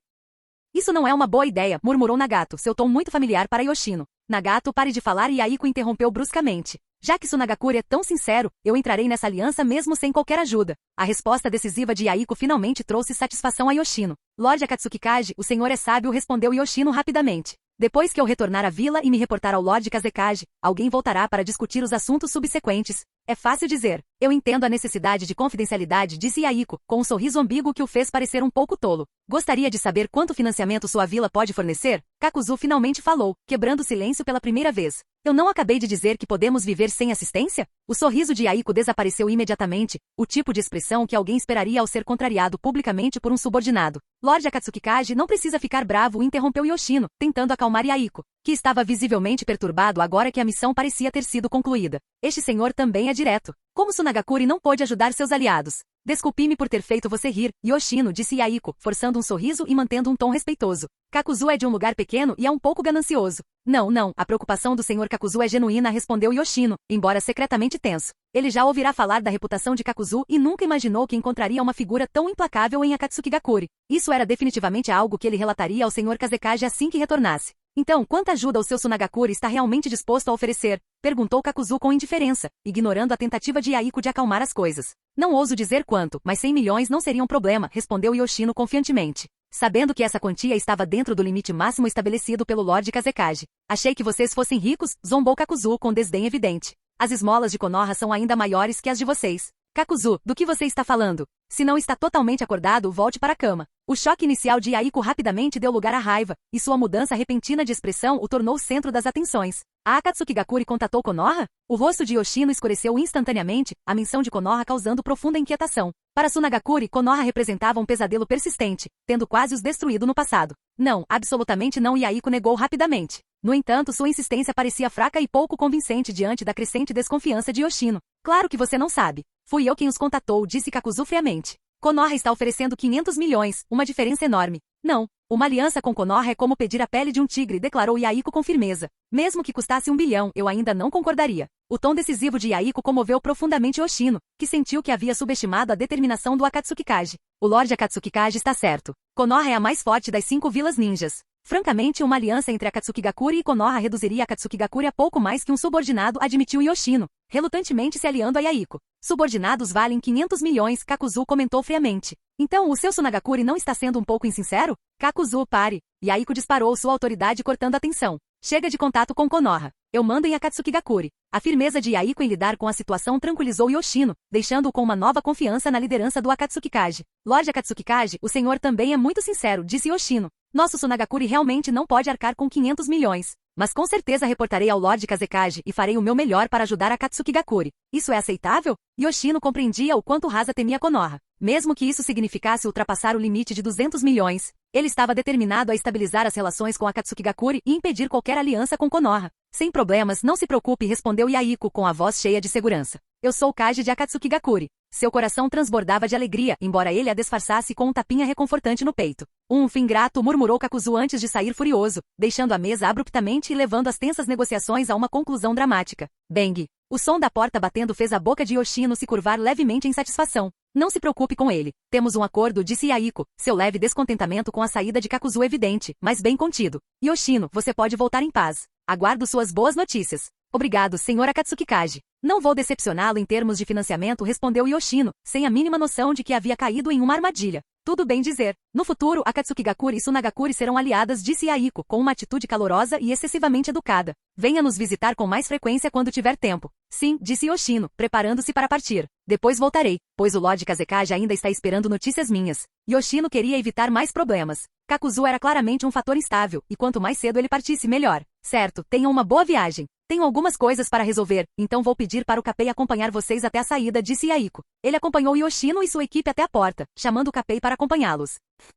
Isso não é uma boa ideia, murmurou Nagato, seu tom muito familiar para Yoshino. Nagato, pare de falar, e Aiko interrompeu bruscamente. Já que Tsunagakure é tão sincero, eu entrarei nessa aliança mesmo sem qualquer ajuda. A resposta decisiva de Aiko finalmente trouxe satisfação a Yoshino. Lorde Akatsuki Kaji, o senhor é sábio, respondeu Yoshino rapidamente. Depois que eu retornar à vila e me reportar ao Lorde Kazekage, alguém voltará para discutir os assuntos subsequentes. É fácil dizer. Eu entendo a necessidade de confidencialidade, disse Aiko, com um sorriso ambíguo que o fez parecer um pouco tolo. Gostaria de saber quanto financiamento sua vila pode fornecer? Kakuzu finalmente falou, quebrando o silêncio pela primeira vez. Eu não acabei de dizer que podemos viver sem assistência? O sorriso de Aiko desapareceu imediatamente, o tipo de expressão que alguém esperaria ao ser contrariado publicamente por um subordinado. Lorde Akatsuki Kaji não precisa ficar bravo, interrompeu Yoshino, tentando acalmar Aiko, que estava visivelmente perturbado agora que a missão parecia ter sido concluída. Este senhor também é direto. Como Tsunagakure não pôde ajudar seus aliados? Desculpe-me por ter feito você rir, Yoshino, disse Aiko, forçando um sorriso e mantendo um tom respeitoso. Kakuzu é de um lugar pequeno e é um pouco ganancioso. Não, a preocupação do Sr. Kakuzu é genuína, respondeu Yoshino, embora secretamente tenso. Ele já ouvirá falar da reputação de Kakuzu e nunca imaginou que encontraria uma figura tão implacável em Akatsuki Gakure. Isso era definitivamente algo que ele relataria ao Sr. Kazekage assim que retornasse. Então, quanta ajuda o seu Tsunagakure está realmente disposto a oferecer? Perguntou Kakuzu com indiferença, ignorando a tentativa de Aiko de acalmar as coisas. Não ouso dizer quanto, mas 100 milhões não seria um problema, respondeu Yoshino confiantemente. Sabendo que essa quantia estava dentro do limite máximo estabelecido pelo Lorde Kazekage. Achei que vocês fossem ricos, zombou Kakuzu com desdém evidente. As esmolas de Konoha são ainda maiores que as de vocês. Kakuzu, do que você está falando? Se não está totalmente acordado, volte para a cama. O choque inicial de Aiko rapidamente deu lugar à raiva, e sua mudança repentina de expressão o tornou o centro das atenções. A Akatsuki Gakure contatou Konoha? O rosto de Yoshino escureceu instantaneamente, a menção de Konoha causando profunda inquietação. Para Tsunagakure, Konoha representava um pesadelo persistente, tendo quase os destruído no passado. Não, absolutamente não, e Aiko negou rapidamente. No entanto, sua insistência parecia fraca e pouco convincente diante da crescente desconfiança de Yoshino. Claro que você não sabe. Fui eu quem os contatou, disse Kakuzu friamente. Konoha está oferecendo 500 milhões, uma diferença enorme. Não, uma aliança com Konoha é como pedir a pele de um tigre, declarou Aiko com firmeza. Mesmo que custasse 1 bilhão, eu ainda não concordaria. O tom decisivo de Aiko comoveu profundamente Yoshino, que sentiu que havia subestimado a determinação do Akatsuki Kaji. O Lorde Akatsuki Kaji está certo. Konoha é a mais forte das 5 vilas ninjas. Francamente, uma aliança entre Akatsuki Gakure e Konoha reduziria Akatsuki Gakure a pouco mais que um subordinado, admitiu Yoshino, relutantemente se aliando a Aiko. Subordinados valem 500 milhões, Kakuzu comentou friamente. Então o seu Tsunagakure não está sendo um pouco insincero? Kakuzu, pare. E Aiko disparou sua autoridade cortando a tensão. Chega de contato com Konoha. Eu mando em Akatsuki Gakure. A firmeza de Aiko em lidar com a situação tranquilizou Yoshino, deixando-o com uma nova confiança na liderança do Akatsuki Kaji. Lorde Akatsuki Kaji, o senhor também é muito sincero, disse Yoshino. Nosso Tsunagakure realmente não pode arcar com 500 milhões. Mas com certeza reportarei ao Lorde Kazekage e farei o meu melhor para ajudar Akatsuki Gakure. Isso é aceitável? Yoshino compreendia o quanto Rasa temia Konoha. Mesmo que isso significasse ultrapassar o limite de 200 milhões, ele estava determinado a estabilizar as relações com Akatsuki Gakure e impedir qualquer aliança com Konoha. Sem problemas, não se preocupe, respondeu Aiko com a voz cheia de segurança. Eu sou o Kaji de Akatsuki Gakure. Seu coração transbordava de alegria, embora ele a disfarçasse com um tapinha reconfortante no peito. Fim grato, murmurou Kakuzu antes de sair furioso, deixando a mesa abruptamente e levando as tensas negociações a uma conclusão dramática. Bang! O som da porta batendo fez a boca de Yoshino se curvar levemente em satisfação. Não se preocupe com ele. Temos um acordo, disse Aiko, seu leve descontentamento com a saída de Kakuzu evidente, mas bem contido. Yoshino, você pode voltar em paz. Aguardo suas boas notícias. Obrigado, Sr. Akatsuki Kaji. Não vou decepcioná-lo em termos de financiamento, respondeu Yoshino, sem a mínima noção de que havia caído em uma armadilha. Tudo bem dizer. No futuro, Akatsuki Gakure e Tsunagakure serão aliadas, disse Aiko, com uma atitude calorosa e excessivamente educada. Venha nos visitar com mais frequência quando tiver tempo. Sim, disse Yoshino, preparando-se para partir. Depois voltarei, pois o Lorde Kazekage ainda está esperando notícias minhas. Yoshino queria evitar mais problemas. Kakuzu era claramente um fator instável, e quanto mais cedo ele partisse, melhor. Certo, tenham uma boa viagem. Tenho algumas coisas para resolver, então vou pedir para o Kapei acompanhar vocês até a saída, disse Aiko. Ele acompanhou Yoshino e sua equipe até a porta, chamando o Kapei para acompanhá-los.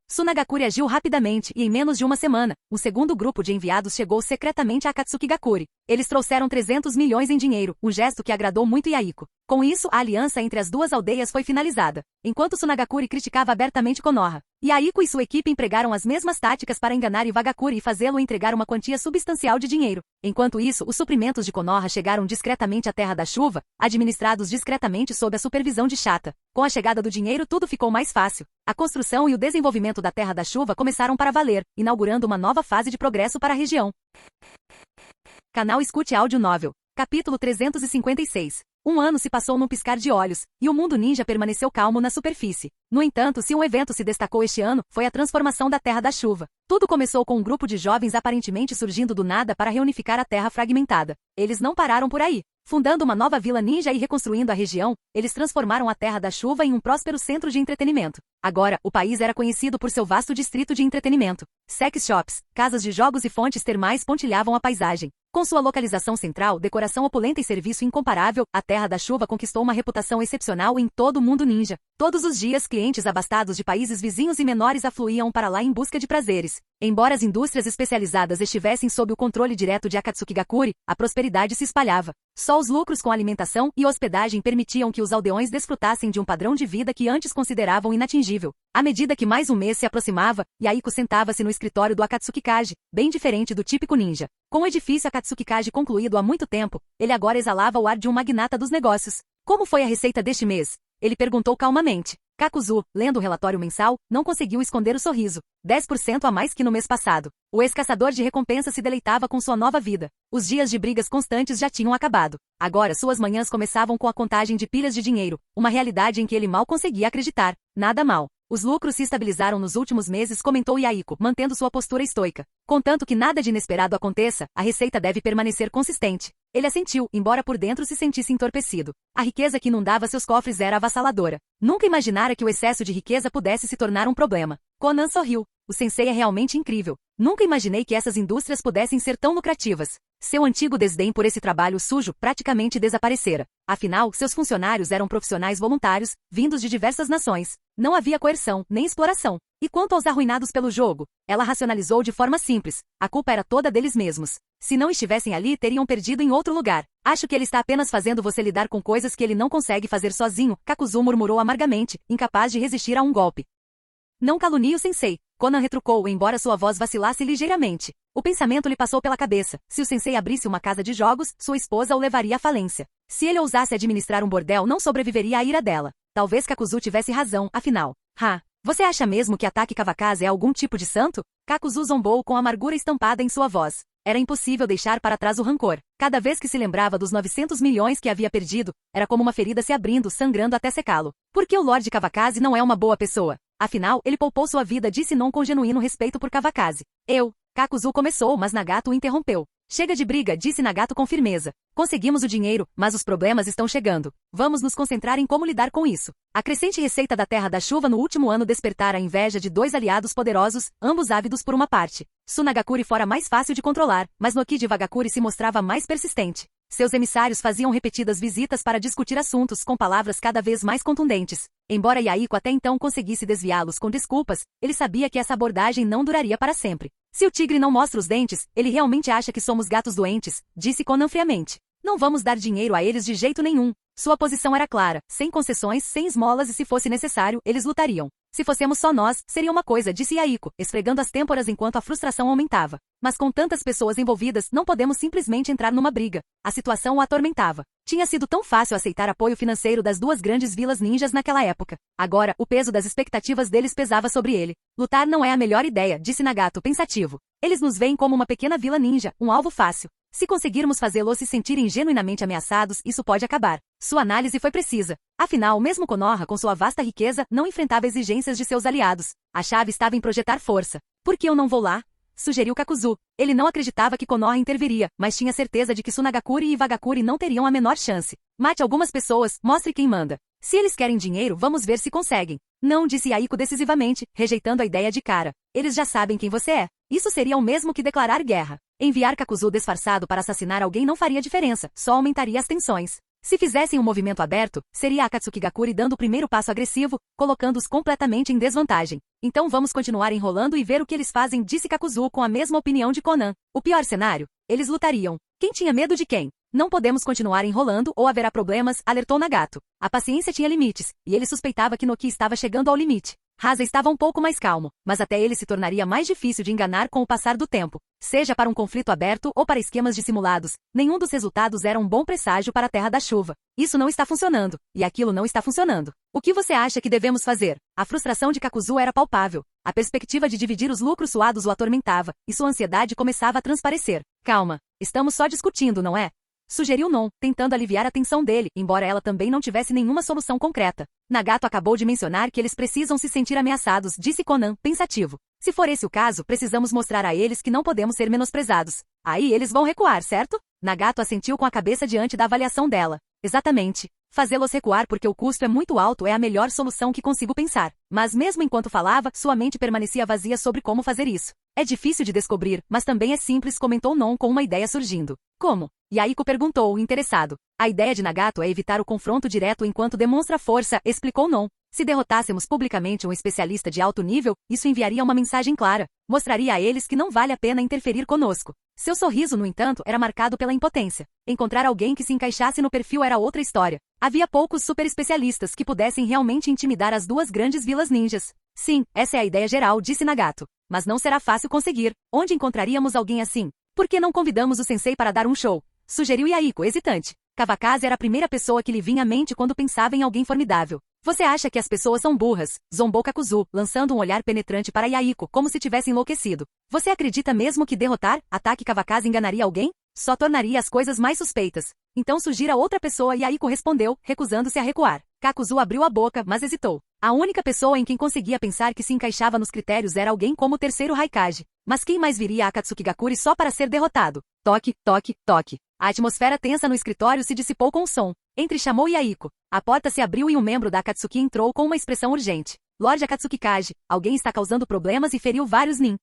Tsunagakure agiu rapidamente e em menos de uma semana, o segundo grupo de enviados chegou secretamente a Akatsuki Gakure. Eles trouxeram 300 milhões em dinheiro, um gesto que agradou muito Aiko. Com isso, a aliança entre as duas aldeias foi finalizada. Enquanto Tsunagakure criticava abertamente Konoha, Yaiko e sua equipe empregaram as mesmas táticas para enganar Iwagakure e fazê-lo entregar uma quantia substancial de dinheiro. Enquanto isso, os suprimentos de Konoha chegaram discretamente à Terra da Chuva, administrados discretamente sob a supervisão de Shata. Com a chegada do dinheiro, tudo ficou mais fácil. A construção e o desenvolvimento da Terra da Chuva começaram para valer, inaugurando uma nova fase de progresso para a região. Canal Escute Áudio Novel. Capítulo 356. Um ano se passou num piscar de olhos, e o mundo ninja permaneceu calmo na superfície. No entanto, se um evento se destacou este ano, foi a transformação da Terra da Chuva. Tudo começou com um grupo de jovens aparentemente surgindo do nada para reunificar a Terra fragmentada. Eles não pararam por aí. Fundando uma nova vila ninja e reconstruindo a região, eles transformaram a Terra da Chuva em um próspero centro de entretenimento. Agora, o país era conhecido por seu vasto distrito de entretenimento. Sex shops, casas de jogos e fontes termais pontilhavam a paisagem. Com sua localização central, decoração opulenta e serviço incomparável, a Terra da Chuva conquistou uma reputação excepcional em todo o mundo ninja. Todos os dias, clientes abastados de países vizinhos e menores afluíam para lá em busca de prazeres. Embora as indústrias especializadas estivessem sob o controle direto de Akatsuki Gakure, a prosperidade se espalhava. Só os lucros com alimentação e hospedagem permitiam que os aldeões desfrutassem de um padrão de vida que antes consideravam inatingível. À medida que mais um mês se aproximava, Yaiko sentava-se no escritório do Akatsuki Kaji, bem diferente do típico ninja. Com o edifício Akatsuki Kaji concluído há muito tempo, ele agora exalava o ar de um magnata dos negócios. Como foi a receita deste mês? Ele perguntou calmamente. Kakuzu, lendo o relatório mensal, não conseguiu esconder o sorriso. 10% a mais que no mês passado. O ex-caçador de recompensas se deleitava com sua nova vida. Os dias de brigas constantes já tinham acabado. Agora suas manhãs começavam com a contagem de pilhas de dinheiro, uma realidade em que ele mal conseguia acreditar. Nada mal. Os lucros se estabilizaram nos últimos meses, comentou Yaiko, mantendo sua postura estoica. Contanto que nada de inesperado aconteça, a receita deve permanecer consistente. Ele assentiu, embora por dentro se sentisse entorpecido. A riqueza que inundava seus cofres era avassaladora. Nunca imaginara que o excesso de riqueza pudesse se tornar um problema. Conan sorriu. O sensei é realmente incrível. Nunca imaginei que essas indústrias pudessem ser tão lucrativas. Seu antigo desdém por esse trabalho sujo praticamente desaparecera. Afinal, seus funcionários eram profissionais voluntários, vindos de diversas nações. Não havia coerção, nem exploração. E quanto aos arruinados pelo jogo? Ela racionalizou de forma simples. A culpa era toda deles mesmos. Se não estivessem ali, teriam perdido em outro lugar. Acho que ele está apenas fazendo você lidar com coisas que ele não consegue fazer sozinho, Kakuzu murmurou amargamente, incapaz de resistir a um golpe. Não calunie o sensei. Conan retrucou, embora sua voz vacilasse ligeiramente. O pensamento lhe passou pela cabeça. Se o sensei abrisse uma casa de jogos, sua esposa o levaria à falência. Se ele ousasse administrar um bordel, não sobreviveria à ira dela. Talvez Kakuzu tivesse razão, afinal. Você acha mesmo que Atake Kawakaze é algum tipo de santo? Kakuzu zombou com amargura estampada em sua voz. Era impossível deixar para trás o rancor. Cada vez que se lembrava dos 900 milhões que havia perdido, era como uma ferida se abrindo, sangrando até secá-lo. Por que o Lorde Kawakaze não é uma boa pessoa? Afinal, ele poupou sua vida, disse Non com genuíno respeito por Kawakaze. Kakuzu começou, mas Nagato o interrompeu. Chega de briga, disse Nagato com firmeza. Conseguimos o dinheiro, mas os problemas estão chegando. Vamos nos concentrar em como lidar com isso. A crescente receita da Terra da Chuva no último ano despertara a inveja de dois aliados poderosos, ambos ávidos por uma parte. Tsunagakure fora mais fácil de controlar, mas Noki de Wagakure se mostrava mais persistente. Seus emissários faziam repetidas visitas para discutir assuntos com palavras cada vez mais contundentes. Embora Yaiko até então conseguisse desviá-los com desculpas, ele sabia que essa abordagem não duraria para sempre. Se o tigre não mostra os dentes, ele realmente acha que somos gatos doentes, disse Conan friamente. Não vamos dar dinheiro a eles de jeito nenhum. Sua posição era clara, sem concessões, sem esmolas e se fosse necessário, eles lutariam. Se fossemos só nós, seria uma coisa, disse Yaiko, esfregando as têmporas enquanto a frustração aumentava. Mas com tantas pessoas envolvidas, não podemos simplesmente entrar numa briga. A situação o atormentava. Tinha sido tão fácil aceitar apoio financeiro das duas grandes vilas ninjas naquela época. Agora, o peso das expectativas deles pesava sobre ele. Lutar não é a melhor ideia, disse Nagato pensativo. Eles nos veem como uma pequena vila ninja, um alvo fácil. Se conseguirmos fazê-los se sentirem genuinamente ameaçados, isso pode acabar. Sua análise foi precisa. Afinal, mesmo Konoha, com sua vasta riqueza, não enfrentava exigências de seus aliados. A chave estava em projetar força. Por que eu não vou lá? Sugeriu Kakuzu. Ele não acreditava que Konoha interviria, mas tinha certeza de que Tsunagakure e Iwagakure não teriam a menor chance. Mate algumas pessoas, mostre quem manda. Se eles querem dinheiro, vamos ver se conseguem. Não, disse Yaiko decisivamente, rejeitando a ideia de cara. Eles já sabem quem você é. Isso seria o mesmo que declarar guerra. Enviar Kakuzu disfarçado para assassinar alguém não faria diferença, só aumentaria as tensões. Se fizessem um movimento aberto, seria Akatsuki Gakure dando o primeiro passo agressivo, colocando-os completamente em desvantagem. Então vamos continuar enrolando e ver o que eles fazem, disse Kakuzu com a mesma opinião de Conan. O pior cenário? Eles lutariam. Quem tinha medo de quem? Não podemos continuar enrolando ou haverá problemas, alertou Nagato. A paciência tinha limites, e ele suspeitava que Noki estava chegando ao limite. Rasa estava um pouco mais calmo, mas até ele se tornaria mais difícil de enganar com o passar do tempo. Seja para um conflito aberto ou para esquemas dissimulados, nenhum dos resultados era um bom presságio para a Terra da Chuva. Isso não está funcionando, e aquilo não está funcionando. O que você acha que devemos fazer? A frustração de Kakuzu era palpável. A perspectiva de dividir os lucros suados o atormentava, e sua ansiedade começava a transparecer. Calma, estamos só discutindo, não é? Sugeriu Non, tentando aliviar a tensão dele, embora ela também não tivesse nenhuma solução concreta. Nagato acabou de mencionar que eles precisam se sentir ameaçados, disse Conan, pensativo. Se for esse o caso, precisamos mostrar a eles que não podemos ser menosprezados. Aí eles vão recuar, certo? Nagato assentiu com a cabeça diante da avaliação dela. Exatamente. Fazê-los recuar porque o custo é muito alto é a melhor solução que consigo pensar. Mas mesmo enquanto falava, sua mente permanecia vazia sobre como fazer isso. É difícil de descobrir, mas também é simples, comentou Non com uma ideia surgindo. Como? Yaiko perguntou, interessado. A ideia de Nagato é evitar o confronto direto enquanto demonstra força, explicou Non. Se derrotássemos publicamente um especialista de alto nível, isso enviaria uma mensagem clara. Mostraria a eles que não vale a pena interferir conosco. Seu sorriso, no entanto, era marcado pela impotência. Encontrar alguém que se encaixasse no perfil era outra história. Havia poucos super especialistas que pudessem realmente intimidar as duas grandes vilas ninjas. Sim, essa é a ideia geral, disse Nagato. Mas não será fácil conseguir. Onde encontraríamos alguém assim? Por que não convidamos o sensei para dar um show? Sugeriu Yaiko, hesitante. Kawakaze era a primeira pessoa que lhe vinha à mente quando pensava em alguém formidável. Você acha que as pessoas são burras? Zombou Kakuzu, lançando um olhar penetrante para Yaiko, como se tivesse enlouquecido. Você acredita mesmo que derrotar, ataque Kawakaze enganaria alguém? Só tornaria as coisas mais suspeitas. Então sugira outra pessoa e Yaiko respondeu, recusando-se a recuar. Kakuzu abriu a boca, mas hesitou. A única pessoa em quem conseguia pensar que se encaixava nos critérios era alguém como o terceiro Raikage. Mas quem mais viria a Akatsukigakure só para ser derrotado? Toque, toque, toque. A atmosfera tensa no escritório se dissipou com um som. Entre chamou Yaiko. A porta se abriu e um membro da Akatsuki entrou com uma expressão urgente. Lorde Akatsuki Kaji, alguém está causando problemas e feriu vários nin.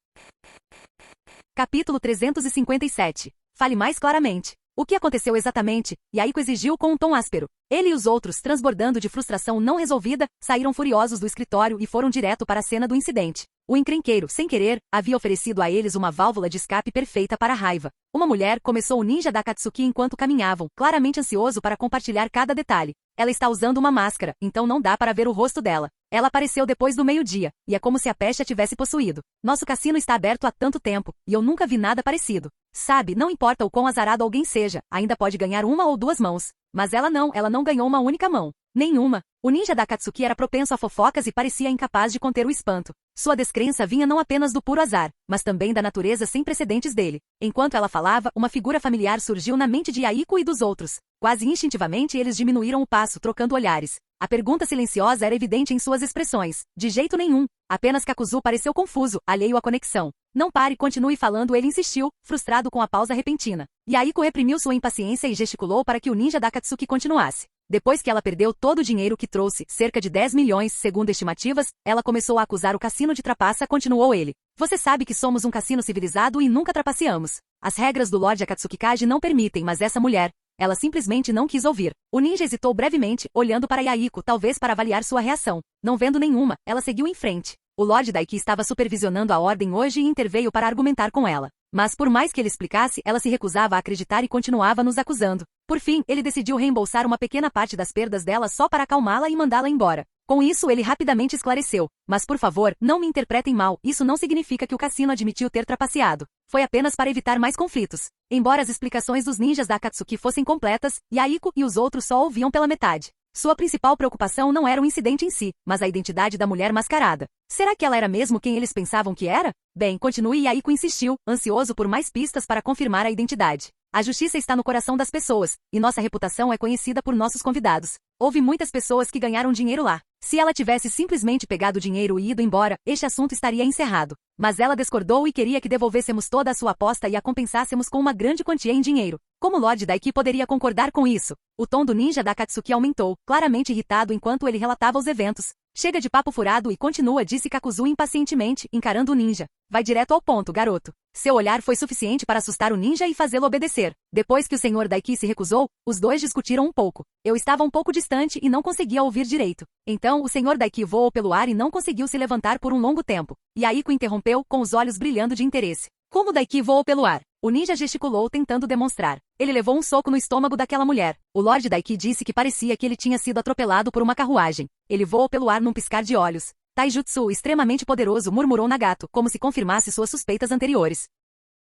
Capítulo 357. Fale mais claramente. O que aconteceu exatamente? Yaiko exigiu com um tom áspero. Ele e os outros, transbordando de frustração não resolvida, saíram furiosos do escritório e foram direto para a cena do incidente. O encrenqueiro, sem querer, havia oferecido a eles uma válvula de escape perfeita para a raiva. Uma mulher começou o ninja da Akatsuki enquanto caminhavam, claramente ansioso para compartilhar cada detalhe. Ela está usando uma máscara, então não dá para ver o rosto dela. Ela apareceu depois do meio-dia, e é como se a peste a tivesse possuído. Nosso cassino está aberto há tanto tempo, e eu nunca vi nada parecido. Sabe, não importa o quão azarado alguém seja, ainda pode ganhar uma ou duas mãos. Mas ela não ganhou uma única mão. Nenhuma. O ninja da Akatsuki era propenso a fofocas e parecia incapaz de conter o espanto. Sua descrença vinha não apenas do puro azar, mas também da natureza sem precedentes dele. Enquanto ela falava, uma figura familiar surgiu na mente de Yaiko e dos outros. Quase instintivamente eles diminuíram o passo, trocando olhares. A pergunta silenciosa era evidente em suas expressões. De jeito nenhum. Apenas Kakuzu pareceu confuso, alheio à conexão. Não pare, continue falando, ele insistiu, frustrado com a pausa repentina. Yaiko reprimiu sua impaciência e gesticulou para que o ninja da Akatsuki continuasse. Depois que ela perdeu todo o dinheiro que trouxe, cerca de 10 milhões, segundo estimativas, ela começou a acusar o cassino de trapaça, continuou ele. Você sabe que somos um cassino civilizado e nunca trapaceamos. As regras do Lorde Akatsuki Kaji não permitem, mas essa mulher... Ela simplesmente não quis ouvir. O ninja hesitou brevemente, olhando para Yaiko, talvez para avaliar sua reação. Não vendo nenhuma, ela seguiu em frente. O Lorde Daiki estava supervisionando a ordem hoje e interveio para argumentar com ela. Mas por mais que ele explicasse, ela se recusava a acreditar e continuava nos acusando. Por fim, ele decidiu reembolsar uma pequena parte das perdas dela só para acalmá-la e mandá-la embora. Com isso, ele rapidamente esclareceu. Mas por favor, não me interpretem mal, isso não significa que o cassino admitiu ter trapaceado. Foi apenas para evitar mais conflitos. Embora as explicações dos ninjas da Akatsuki fossem completas, Yaiko e os outros só ouviam pela metade. Sua principal preocupação não era o incidente em si, mas a identidade da mulher mascarada. Será que ela era mesmo quem eles pensavam que era? Bem, continue, Yaiko insistiu, ansioso por mais pistas para confirmar a identidade. A justiça está no coração das pessoas, e nossa reputação é conhecida por nossos convidados. Houve muitas pessoas que ganharam dinheiro lá. Se ela tivesse simplesmente pegado o dinheiro e ido embora, este assunto estaria encerrado. Mas ela discordou e queria que devolvêssemos toda a sua aposta e a compensássemos com uma grande quantia em dinheiro. Como o Lorde Daiki poderia concordar com isso? O tom do ninja da Akatsuki aumentou, claramente irritado enquanto ele relatava os eventos. Chega de papo furado e continua, disse Kakuzu impacientemente, encarando o ninja. Vai direto ao ponto, garoto. Seu olhar foi suficiente para assustar o ninja e fazê-lo obedecer. Depois que o Sr. Daiki se recusou, os dois discutiram um pouco. Eu estava um pouco distante e não conseguia ouvir direito. Então, o Sr. Daiki voou pelo ar e não conseguiu se levantar por um longo tempo. Yaiko interrompeu, com os olhos brilhando de interesse. Como Daiki voou pelo ar? O ninja gesticulou tentando demonstrar. Ele levou um soco no estômago daquela mulher. O Lorde Daiki disse que parecia que ele tinha sido atropelado por uma carruagem. Ele voou pelo ar num piscar de olhos. Taijutsu extremamente poderoso, murmurou Nagato, como se confirmasse suas suspeitas anteriores.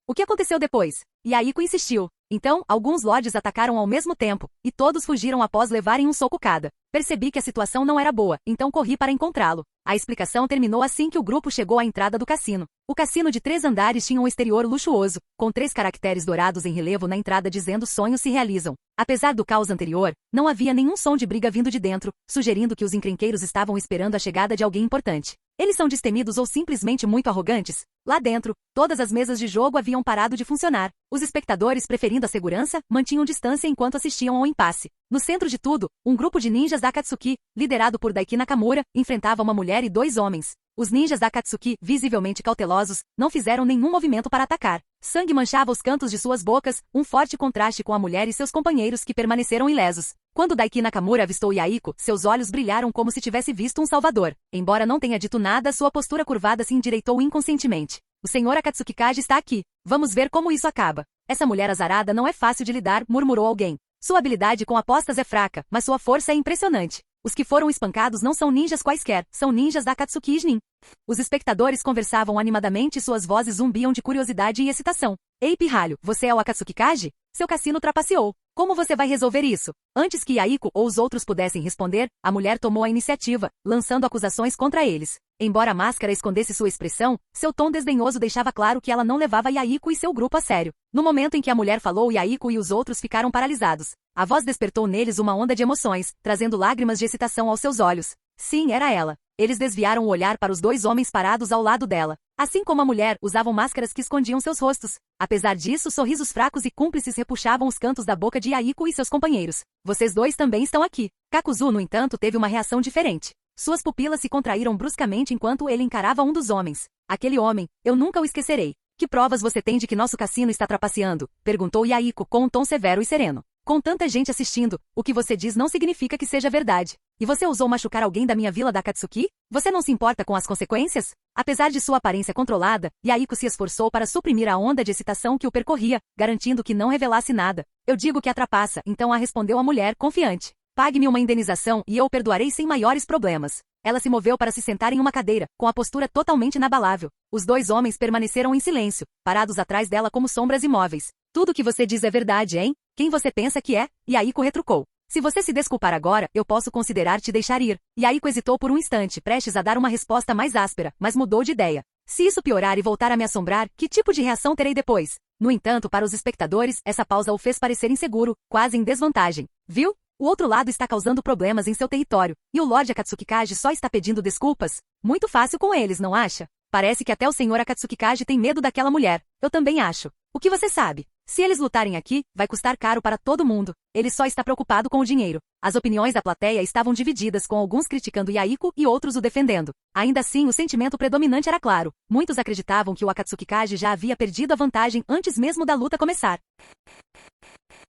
O que aconteceu depois? Yaiko insistiu. Então, alguns lords atacaram ao mesmo tempo, e todos fugiram após levarem um soco cada. Percebi que a situação não era boa, então corri para encontrá-lo. A explicação terminou assim que o grupo chegou à entrada do cassino. O cassino de 3 andares tinha um exterior luxuoso, com 3 caracteres dourados em relevo na entrada dizendo sonhos se realizam. Apesar do caos anterior, não havia nenhum som de briga vindo de dentro, sugerindo que os encrenqueiros estavam esperando a chegada de alguém importante. Eles são destemidos ou simplesmente muito arrogantes? Lá dentro, todas as mesas de jogo haviam parado de funcionar. Os espectadores, preferindo a segurança, mantinham distância enquanto assistiam ao impasse. No centro de tudo, um grupo de ninjas da Akatsuki, liderado por Daiki Nakamura, enfrentava uma mulher e 2 homens. Os ninjas da Akatsuki, visivelmente cautelosos, não fizeram nenhum movimento para atacar. Sangue manchava os cantos de suas bocas, um forte contraste com a mulher e seus companheiros que permaneceram ilesos. Quando Daiki Nakamura avistou Yaiko, seus olhos brilharam como se tivesse visto um salvador. Embora não tenha dito nada, sua postura curvada se endireitou inconscientemente. O senhor Akatsuki Kaji está aqui. Vamos ver como isso acaba. Essa mulher azarada não é fácil de lidar, murmurou alguém. Sua habilidade com apostas é fraca, mas sua força é impressionante. Os que foram espancados não são ninjas quaisquer, são ninjas da Akatsuki Inin. Os espectadores conversavam animadamente e suas vozes zumbiam de curiosidade e excitação. Ei, pirralho, você é o Akatsuki Kaji? Seu cassino trapaceou. Como você vai resolver isso? Antes que Yaiko ou os outros pudessem responder, a mulher tomou a iniciativa, lançando acusações contra eles. Embora a máscara escondesse sua expressão, seu tom desdenhoso deixava claro que ela não levava Yaiko e seu grupo a sério. No momento em que a mulher falou, Yaiko e os outros ficaram paralisados. A voz despertou neles uma onda de emoções, trazendo lágrimas de excitação aos seus olhos. Sim, era ela. Eles desviaram o olhar para os 2 homens parados ao lado dela. Assim como a mulher, usavam máscaras que escondiam seus rostos. Apesar disso, sorrisos fracos e cúmplices repuxavam os cantos da boca de Yaiko e seus companheiros. Vocês 2 também estão aqui. Kakuzu, no entanto, teve uma reação diferente. Suas pupilas se contraíram bruscamente enquanto ele encarava um dos homens. Aquele homem, eu nunca o esquecerei. Que provas você tem de que nosso cassino está trapaceando? Perguntou Yaiko com um tom severo e sereno. Com tanta gente assistindo, o que você diz não significa que seja verdade. E você ousou machucar alguém da minha vila da Akatsuki? Você não se importa com as consequências? Apesar de sua aparência controlada, Yaiko se esforçou para suprimir a onda de excitação que o percorria, garantindo que não revelasse nada. Eu digo que a trapaça, então respondeu a mulher, confiante. Pague-me uma indenização e eu o perdoarei sem maiores problemas. Ela se moveu para se sentar em uma cadeira, com a postura totalmente inabalável. Os 2 homens permaneceram em silêncio, parados atrás dela como sombras imóveis. Tudo o que você diz é verdade, hein? Quem você pensa que é? Yaiko retrucou. Se você se desculpar agora, eu posso considerar te deixar ir. Yaiko hesitou por um instante, prestes a dar uma resposta mais áspera, mas mudou de ideia. Se isso piorar e voltar a me assombrar, que tipo de reação terei depois? No entanto, para os espectadores, essa pausa o fez parecer inseguro, quase em desvantagem. Viu? O outro lado está causando problemas em seu território, e o Lorde Akatsuki Kaji só está pedindo desculpas. Muito fácil com eles, não acha? Parece que até o senhor Akatsuki Kaji tem medo daquela mulher. Eu também acho. O que você sabe? Se eles lutarem aqui, vai custar caro para todo mundo. Ele só está preocupado com o dinheiro. As opiniões da plateia estavam divididas, com alguns criticando Yaiko e outros o defendendo. Ainda assim, o sentimento predominante era claro. Muitos acreditavam que o Akatsuki Kaji já havia perdido a vantagem antes mesmo da luta começar.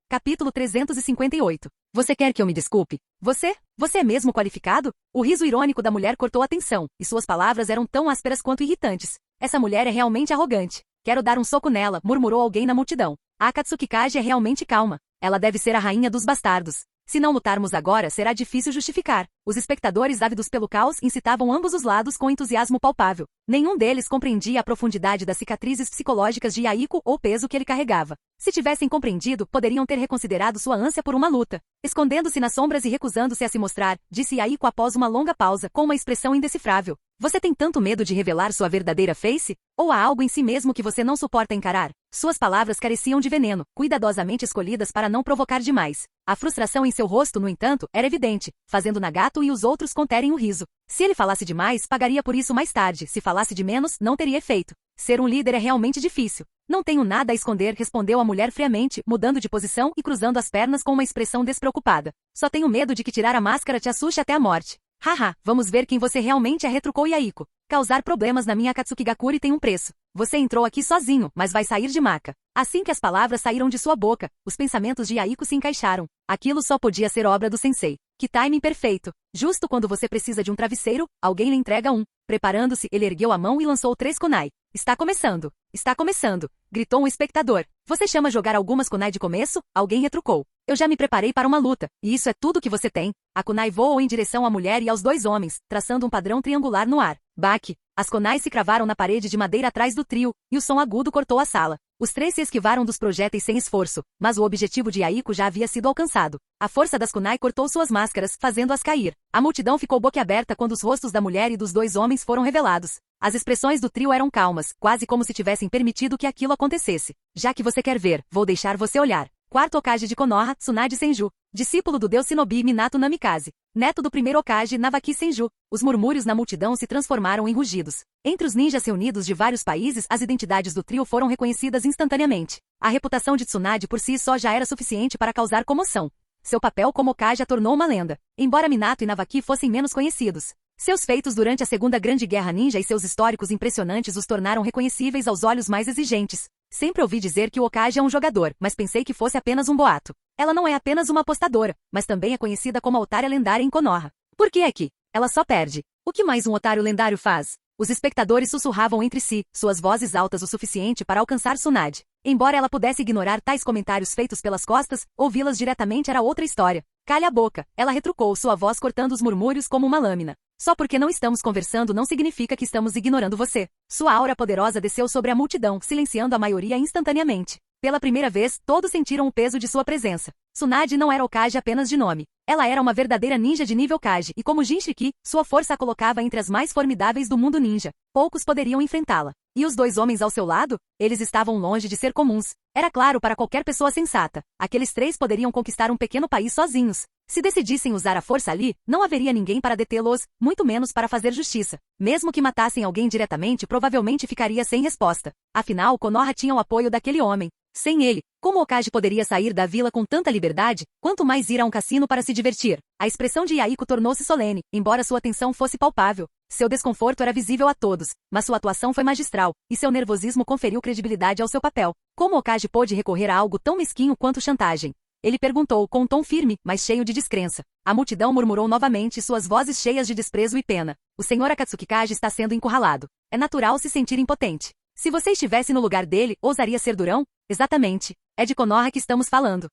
Capítulo 358. Você quer que eu me desculpe? Você é mesmo qualificado? O riso irônico da mulher cortou a tensão, e suas palavras eram tão ásperas quanto irritantes. Essa mulher é realmente arrogante. Quero dar um soco nela, murmurou alguém na multidão. A Akatsuki Kaji é realmente calma. Ela deve ser a rainha dos bastardos. Se não lutarmos agora, será difícil justificar. Os espectadores ávidos pelo caos incitavam ambos os lados com entusiasmo palpável. Nenhum deles compreendia a profundidade das cicatrizes psicológicas de Yaiko ou o peso que ele carregava. Se tivessem compreendido, poderiam ter reconsiderado sua ânsia por uma luta. Escondendo-se nas sombras e recusando-se a se mostrar, disse Yaiko após uma longa pausa, com uma expressão indecifrável. Você tem tanto medo de revelar sua verdadeira face? Ou há algo em si mesmo que você não suporta encarar? Suas palavras careciam de veneno, cuidadosamente escolhidas para não provocar demais. A frustração em seu rosto, no entanto, era evidente, fazendo Nagato e os outros conterem o riso. Se ele falasse demais, pagaria por isso mais tarde. Se falasse de menos, não teria efeito. Ser um líder é realmente difícil. Não tenho nada a esconder, respondeu a mulher friamente, mudando de posição e cruzando as pernas com uma expressão despreocupada. Só tenho medo de que tirar a máscara te assuste até a morte. Haha, vamos ver quem você realmente é, retrucou Yaiko. Causar problemas na minha Akatsukigakuri tem um preço. Você entrou aqui sozinho, mas vai sair de maca. Assim que as palavras saíram de sua boca, os pensamentos de Yaiko se encaixaram. Aquilo só podia ser obra do sensei. Que timing perfeito. Justo quando você precisa de um travesseiro, alguém lhe entrega um. Preparando-se, ele ergueu a mão e lançou 3 kunai. Está começando, gritou um espectador. Você chama jogar algumas kunai de começo? Alguém retrucou. Eu já me preparei para uma luta, e isso é tudo que você tem. A kunai voou em direção à mulher e aos dois homens, traçando um padrão triangular no ar. Baque. As kunais se cravaram na parede de madeira atrás do trio, e o som agudo cortou a sala. Os três se esquivaram dos projéteis sem esforço, mas o objetivo de Aiko já havia sido alcançado. A força das kunai cortou suas máscaras, fazendo-as cair. A multidão ficou boquiaberta quando os rostos da mulher e dos dois homens foram revelados. As expressões do trio eram calmas, quase como se tivessem permitido que aquilo acontecesse. Já que você quer ver, vou deixar você olhar. Quarto Hokage de Konoha, Tsunade Senju. Discípulo do deus Shinobi Minato Namikaze. Neto do primeiro Hokage Navaki Senju. Os murmúrios na multidão se transformaram em rugidos. Entre os ninjas reunidos de vários países, as identidades do trio foram reconhecidas instantaneamente. A reputação de Tsunade por si só já era suficiente para causar comoção. Seu papel como Hokage a tornou uma lenda, embora Minato e Navaki fossem menos conhecidos. Seus feitos durante a Segunda Grande Guerra Ninja e seus históricos impressionantes os tornaram reconhecíveis aos olhos mais exigentes. Sempre ouvi dizer que o Hokage é um jogador, mas pensei que fosse apenas um boato. Ela não é apenas uma apostadora, mas também é conhecida como a otária lendária em Konoha. Por que é que ela só perde? O que mais um otário lendário faz? Os espectadores sussurravam entre si, suas vozes altas o suficiente para alcançar Tsunade. Embora ela pudesse ignorar tais comentários feitos pelas costas, ouvi-las diretamente era outra história. Calha a boca, ela retrucou, sua voz cortando os murmúrios como uma lâmina. Só porque não estamos conversando não significa que estamos ignorando você. Sua aura poderosa desceu sobre a multidão, silenciando a maioria instantaneamente. Pela primeira vez, todos sentiram o peso de sua presença. Tsunade não era Hokage apenas de nome. Ela era uma verdadeira ninja de nível Kage, e como Jinchuriki, sua força a colocava entre as mais formidáveis do mundo ninja. Poucos poderiam enfrentá-la. E os dois homens ao seu lado? Eles estavam longe de ser comuns. Era claro para qualquer pessoa sensata. Aqueles três poderiam conquistar um pequeno país sozinhos. Se decidissem usar a força ali, não haveria ninguém para detê-los, muito menos para fazer justiça. Mesmo que matassem alguém diretamente, provavelmente ficaria sem resposta. Afinal, Konoha tinha o apoio daquele homem. Sem ele, como Hokage poderia sair da vila com tanta liberdade, quanto mais ir a um cassino para se divertir? A expressão de Aiko tornou-se solene, embora sua tensão fosse palpável. Seu desconforto era visível a todos, mas sua atuação foi magistral, e seu nervosismo conferiu credibilidade ao seu papel. Como Hokage pôde recorrer a algo tão mesquinho quanto chantagem? Ele perguntou com um tom firme, mas cheio de descrença. A multidão murmurou novamente, suas vozes cheias de desprezo e pena. O Sr. Akatsuki Kage está sendo encurralado. É natural se sentir impotente. Se você estivesse no lugar dele, ousaria ser durão? Exatamente. É de Konoha que estamos falando.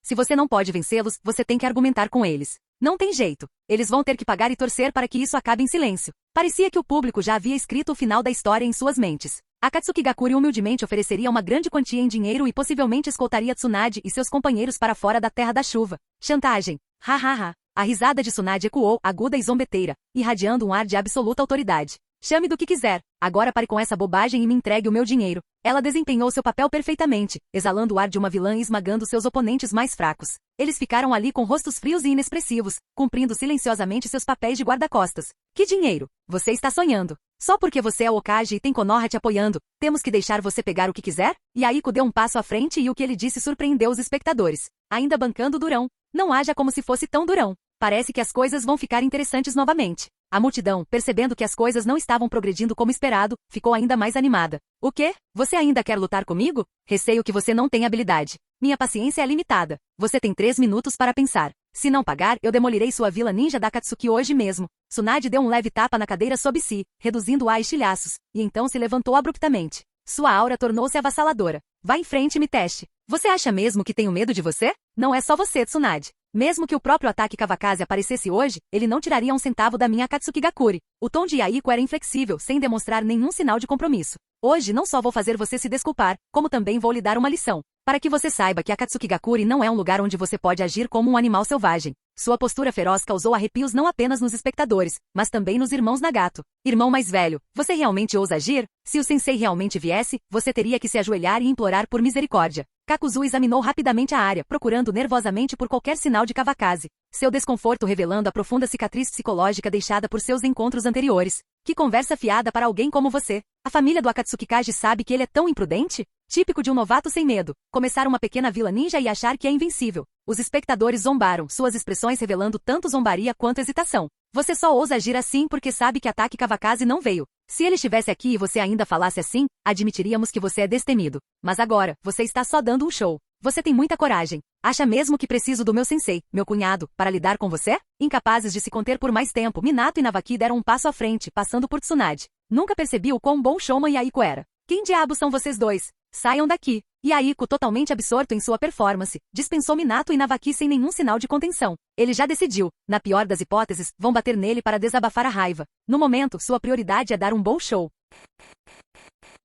Se você não pode vencê-los, você tem que argumentar com eles. Não tem jeito. Eles vão ter que pagar e torcer para que isso acabe em silêncio. Parecia que o público já havia escrito o final da história em suas mentes. Akatsuki Gakuri humildemente ofereceria uma grande quantia em dinheiro e possivelmente escoltaria Tsunade e seus companheiros para fora da Terra da Chuva. Chantagem. Ha ha ha. A risada de Tsunade ecoou, aguda e zombeteira, irradiando um ar de absoluta autoridade. Chame do que quiser. Agora pare com essa bobagem e me entregue o meu dinheiro. Ela desempenhou seu papel perfeitamente, exalando o ar de uma vilã e esmagando seus oponentes mais fracos. Eles ficaram ali com rostos frios e inexpressivos, cumprindo silenciosamente seus papéis de guarda-costas. Que dinheiro? Você está sonhando. Só porque você é o Hokage e tem Konoha te apoiando, temos que deixar você pegar o que quiser? E Aiko deu um passo à frente e o que ele disse surpreendeu os espectadores. Ainda bancando durão. Não haja como se fosse tão durão. Parece que as coisas vão ficar interessantes novamente. A multidão, percebendo que as coisas não estavam progredindo como esperado, ficou ainda mais animada. O quê? Você ainda quer lutar comigo? Receio que você não tenha habilidade. Minha paciência é limitada. Você tem 3 minutos para pensar. Se não pagar, eu demolirei sua vila ninja da Akatsuki hoje mesmo. Tsunade deu um leve tapa na cadeira sob si, reduzindo-a a estilhaços, e então se levantou abruptamente. Sua aura tornou-se avassaladora. Vá em frente e me teste. Você acha mesmo que tenho medo de você? Não é só você, Tsunade. Mesmo que o próprio ataque Kawakaze aparecesse hoje, ele não tiraria um centavo da minha Akatsuki Gakuri. O tom de Aiko era inflexível, sem demonstrar nenhum sinal de compromisso. Hoje não só vou fazer você se desculpar, como também vou lhe dar uma lição. Para que você saiba que Akatsuki Gakuri não é um lugar onde você pode agir como um animal selvagem. Sua postura feroz causou arrepios não apenas nos espectadores, mas também nos irmãos Nagato. Irmão mais velho, você realmente ousa agir? Se o sensei realmente viesse, você teria que se ajoelhar e implorar por misericórdia. Kakuzu examinou rapidamente a área, procurando nervosamente por qualquer sinal de Kawakaze. Seu desconforto revelando a profunda cicatriz psicológica deixada por seus encontros anteriores. Que conversa fiada para alguém como você. A família do Akatsuki Kage sabe que ele é tão imprudente? Típico de um novato sem medo. Começar uma pequena vila ninja e achar que é invencível. Os espectadores zombaram, suas expressões revelando tanto zombaria quanto hesitação. Você só ousa agir assim porque sabe que ataque Kawakaze não veio. Se ele estivesse aqui e você ainda falasse assim, admitiríamos que você é destemido. Mas agora, você está só dando um show. Você tem muita coragem. Acha mesmo que preciso do meu sensei, meu cunhado, para lidar com você? Incapazes de se conter por mais tempo, Minato e Navaki deram um passo à frente, passando por Tsunade. Nunca percebi o quão bom showman Aiko era. Quem diabos são vocês dois? Saiam daqui. Yaiko, totalmente absorto em sua performance, dispensou Minato e Navaki sem nenhum sinal de contenção. Ele já decidiu, na pior das hipóteses, vão bater nele para desabafar a raiva. No momento, sua prioridade é dar um bom show.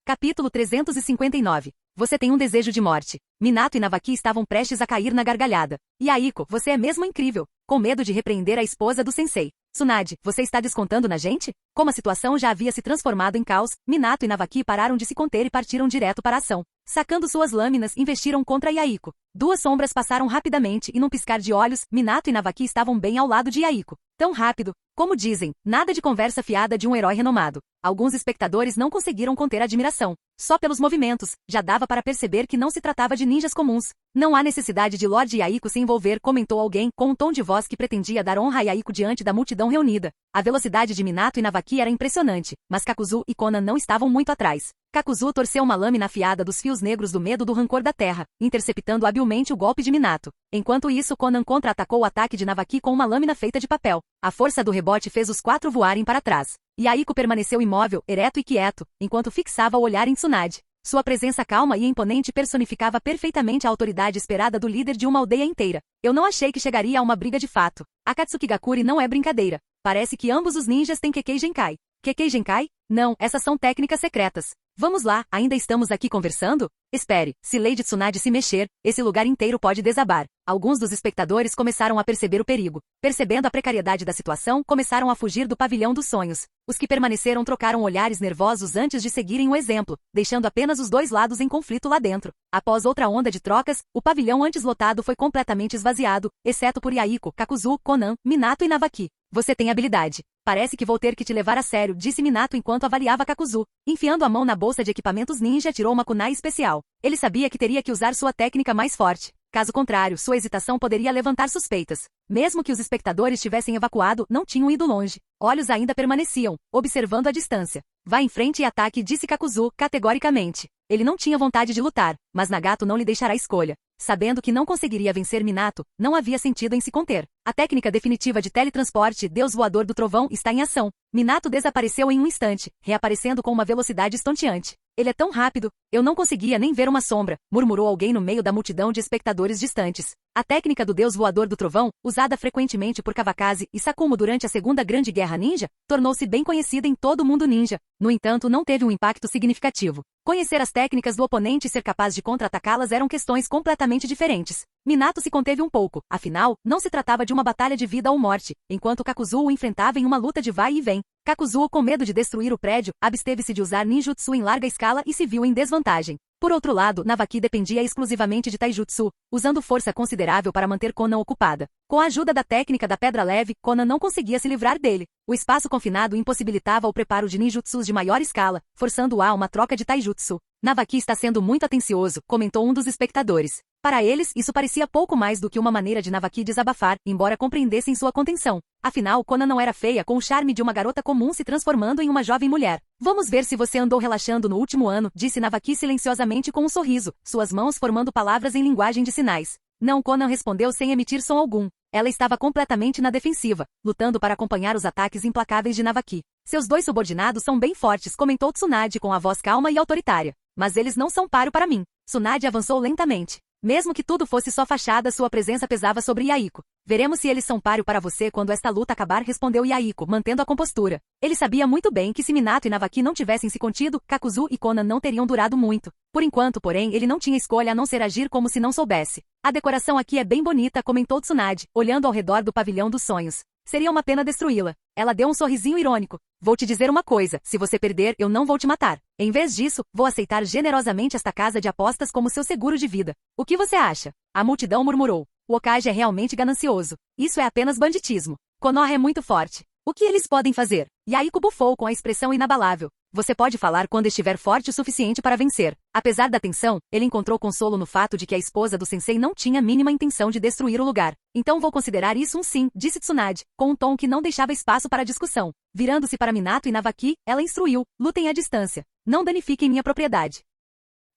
Capítulo 359. Você tem um desejo de morte. Minato e Navaki estavam prestes a cair na gargalhada. Yaiko, você é mesmo incrível. Com medo de repreender a esposa do sensei. Tsunade, você está descontando na gente? Como a situação já havia se transformado em caos, Minato e Navaki pararam de se conter e partiram direto para a ação. Sacando suas lâminas, investiram contra Yaiko. Duas sombras passaram rapidamente e num piscar de olhos, Minato e Navaki estavam bem ao lado de Yaiko. Tão rápido, como dizem, nada de conversa fiada de um herói renomado. Alguns espectadores não conseguiram conter a admiração. Só pelos movimentos, já dava para perceber que não se tratava de ninjas comuns. Não há necessidade de Lord Yaiko se envolver, comentou alguém, com um tom de voz que pretendia dar honra a Yaiko diante da multidão reunida. A velocidade de Minato e Navaki era impressionante, mas Kakuzu e Konan não estavam muito atrás. Kakuzu torceu uma lâmina afiada dos fios negros do medo do rancor da terra, interceptando habilmente o golpe de Minato. Enquanto isso, Konan contra-atacou o ataque de Navaki com uma lâmina feita de papel. A força do rebote fez os quatro voarem para trás. Yaiko permaneceu imóvel, ereto e quieto, enquanto fixava o olhar em Tsunade. Sua presença calma e imponente personificava perfeitamente a autoridade esperada do líder de uma aldeia inteira. Eu não achei que chegaria a uma briga de fato. Akatsuki Gakuri não é brincadeira. Parece que ambos os ninjas têm Kekkei Genkai. Kekkei Genkai? Não, essas são técnicas secretas. Vamos lá, ainda estamos aqui conversando? Espere, se Lady Tsunade se mexer, esse lugar inteiro pode desabar. Alguns dos espectadores começaram a perceber o perigo. Percebendo a precariedade da situação, começaram a fugir do pavilhão dos sonhos. Os que permaneceram trocaram olhares nervosos antes de seguirem o exemplo, deixando apenas os dois lados em conflito lá dentro. Após outra onda de trocas, o pavilhão antes lotado foi completamente esvaziado, exceto por Yaiko, Kakuzu, Konan, Minato e Navaki. Você tem habilidade. Parece que vou ter que te levar a sério, disse Minato enquanto avaliava Kakuzu. Enfiando a mão na bolsa de equipamentos ninja, tirou uma kunai especial. Ele sabia que teria que usar sua técnica mais forte. Caso contrário, sua hesitação poderia levantar suspeitas. Mesmo que os espectadores tivessem evacuado, não tinham ido longe. Olhos ainda permaneciam, observando a distância. Vá em frente e ataque, disse Kakuzu, categoricamente. Ele não tinha vontade de lutar, mas Nagato não lhe deixará escolha. Sabendo que não conseguiria vencer Minato, não havia sentido em se conter. A técnica definitiva de teletransporte, Deus Voador do Trovão, está em ação. Minato desapareceu em um instante, reaparecendo com uma velocidade estonteante. Ele é tão rápido, eu não conseguia nem ver uma sombra, murmurou alguém no meio da multidão de espectadores distantes. A técnica do Deus Voador do Trovão, usada frequentemente por Kawakaze e Sakumo durante a Segunda Grande Guerra Ninja, tornou-se bem conhecida em todo o mundo ninja. No entanto, não teve um impacto significativo. Conhecer as técnicas do oponente e ser capaz de contra-atacá-las eram questões completamente diferentes. Minato se conteve um pouco, afinal, não se tratava de uma batalha de vida ou morte, enquanto Kakuzu o enfrentava em uma luta de vai e vem. Kakuzu, com medo de destruir o prédio, absteve-se de usar ninjutsu em larga escala e se viu em desvantagem. Por outro lado, Navaki dependia exclusivamente de taijutsu, usando força considerável para manter Konan ocupada. Com a ajuda da técnica da pedra leve, Konan não conseguia se livrar dele. O espaço confinado impossibilitava o preparo de ninjutsus de maior escala, forçando-o a uma troca de taijutsu. Navaki está sendo muito atencioso, comentou um dos espectadores. Para eles, isso parecia pouco mais do que uma maneira de Navaki desabafar, embora compreendessem sua contenção. Afinal, Konan não era feia, com o charme de uma garota comum se transformando em uma jovem mulher. Vamos ver se você andou relaxando no último ano, disse Navaki silenciosamente com um sorriso, suas mãos formando palavras em linguagem de sinais. Não, Konan respondeu sem emitir som algum. Ela estava completamente na defensiva, lutando para acompanhar os ataques implacáveis de Navaki. Seus dois subordinados são bem fortes, comentou Tsunade com a voz calma e autoritária. Mas eles não são páreo para mim. Tsunade avançou lentamente. Mesmo que tudo fosse só fachada, sua presença pesava sobre Yaiko. Veremos se eles são páreo para você quando esta luta acabar, respondeu Yaiko, mantendo a compostura. Ele sabia muito bem que se Minato e Navaki não tivessem se contido, Kakuzu e Konan não teriam durado muito. Por enquanto, porém, ele não tinha escolha a não ser agir como se não soubesse. A decoração aqui é bem bonita, comentou Tsunade, olhando ao redor do pavilhão dos sonhos. Seria uma pena destruí-la. Ela deu um sorrisinho irônico. Vou te dizer uma coisa, se você perder, eu não vou te matar. Em vez disso, vou aceitar generosamente esta casa de apostas como seu seguro de vida. O que você acha? A multidão murmurou. O Okage é realmente ganancioso. Isso é apenas banditismo. Konoha é muito forte. O que eles podem fazer? Yaiko bufou com a expressão inabalável. Você pode falar quando estiver forte o suficiente para vencer. Apesar da tensão, ele encontrou consolo no fato de que a esposa do sensei não tinha a mínima intenção de destruir o lugar. Então vou considerar isso um sim, disse Tsunade, com um tom que não deixava espaço para discussão. Virando-se para Minato e Navaki, ela instruiu, lutem à distância. Não danifiquem minha propriedade.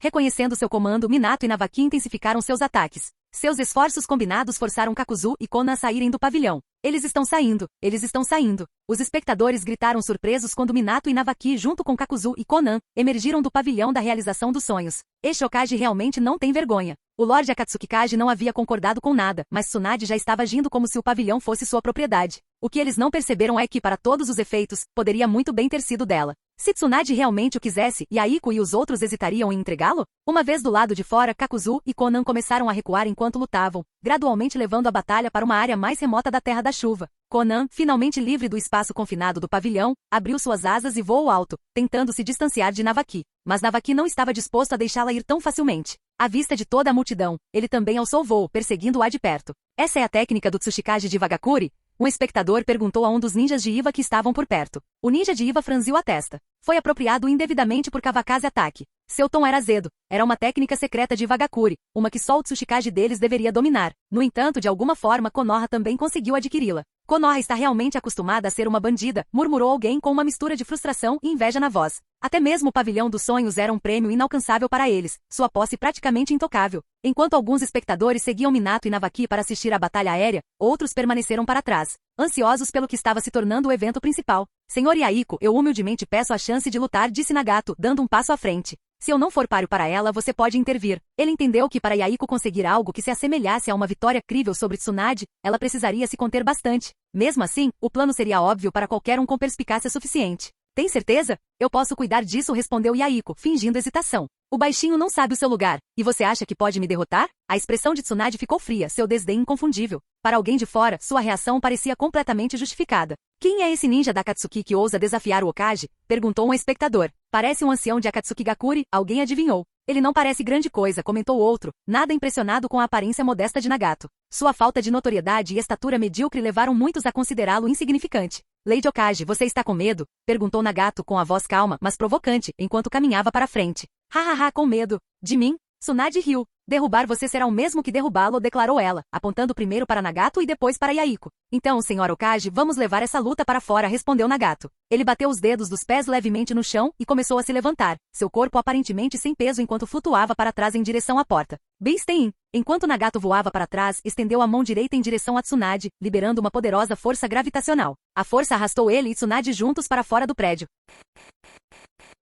Reconhecendo seu comando, Minato e Navaki intensificaram seus ataques. Seus esforços combinados forçaram Kakuzu e Konan a saírem do pavilhão. Eles estão saindo, eles estão saindo. Os espectadores gritaram surpresos quando Minato e Navaki, junto com Kakuzu e Konan, emergiram do pavilhão da realização dos sonhos. Este Hokage realmente não tem vergonha. O Lorde Akatsuki Kage não havia concordado com nada, mas Tsunade já estava agindo como se o pavilhão fosse sua propriedade. O que eles não perceberam é que, para todos os efeitos, poderia muito bem ter sido dela. Se Tsunade realmente o quisesse, Yaiko e os outros hesitariam em entregá-lo? Uma vez do lado de fora, Kakuzu e Konan começaram a recuar enquanto lutavam, gradualmente levando a batalha para uma área mais remota da Terra da Chuva. Konan, finalmente livre do espaço confinado do pavilhão, abriu suas asas e voou alto, tentando se distanciar de Navaki. Mas Navaki não estava disposto a deixá-la ir tão facilmente. À vista de toda a multidão, ele também alçou voo, perseguindo-a de perto. Essa é a técnica do Tsuchikage de Wagakuri? Um espectador perguntou a um dos ninjas de Iva que estavam por perto. O ninja de Iva franziu a testa. Foi apropriado indevidamente por Kawakaze Atake. Seu tom era azedo. Era uma técnica secreta de Wagakuri, uma que só o Tsuchikage deles deveria dominar. No entanto, de alguma forma Konoha também conseguiu adquiri-la. Konoha está realmente acostumada a ser uma bandida, murmurou alguém com uma mistura de frustração e inveja na voz. Até mesmo o pavilhão dos sonhos era um prêmio inalcançável para eles, sua posse praticamente intocável. Enquanto alguns espectadores seguiam Minato e Navaki para assistir à batalha aérea, outros permaneceram para trás, ansiosos pelo que estava se tornando o evento principal. Senhor Yaiko, eu humildemente peço a chance de lutar, disse Nagato, dando um passo à frente. Se eu não for páreo para ela, você pode intervir. Ele entendeu que para Yaiko conseguir algo que se assemelhasse a uma vitória crível sobre Tsunade, ela precisaria se conter bastante. Mesmo assim, o plano seria óbvio para qualquer um com perspicácia suficiente. Tem certeza? Eu posso cuidar disso, respondeu Yaiko, fingindo hesitação. O baixinho não sabe o seu lugar, e você acha que pode me derrotar? A expressão de Tsunade ficou fria, seu desdém inconfundível. Para alguém de fora, sua reação parecia completamente justificada. Quem é esse ninja da Akatsuki que ousa desafiar o Hokage? Perguntou um espectador. Parece um ancião de Akatsuki Gakuri, alguém adivinhou. Ele não parece grande coisa, comentou outro, nada impressionado com a aparência modesta de Nagato. Sua falta de notoriedade e estatura medíocre levaram muitos a considerá-lo insignificante. Lady Hokage, você está com medo? Perguntou Nagato com a voz calma, mas provocante, enquanto caminhava para frente. Hahaha, com medo. De mim? Tsunade riu. Derrubar você será o mesmo que derrubá-lo, declarou ela, apontando primeiro para Nagato e depois para Yaiko. Então, senhor Hokage, vamos levar essa luta para fora, respondeu Nagato. Ele bateu os dedos dos pés levemente no chão e começou a se levantar, seu corpo aparentemente sem peso enquanto flutuava para trás em direção à porta. Bem-stein. Enquanto Nagato voava para trás, estendeu a mão direita em direção a Tsunade, liberando uma poderosa força gravitacional. A força arrastou ele e Tsunade juntos para fora do prédio.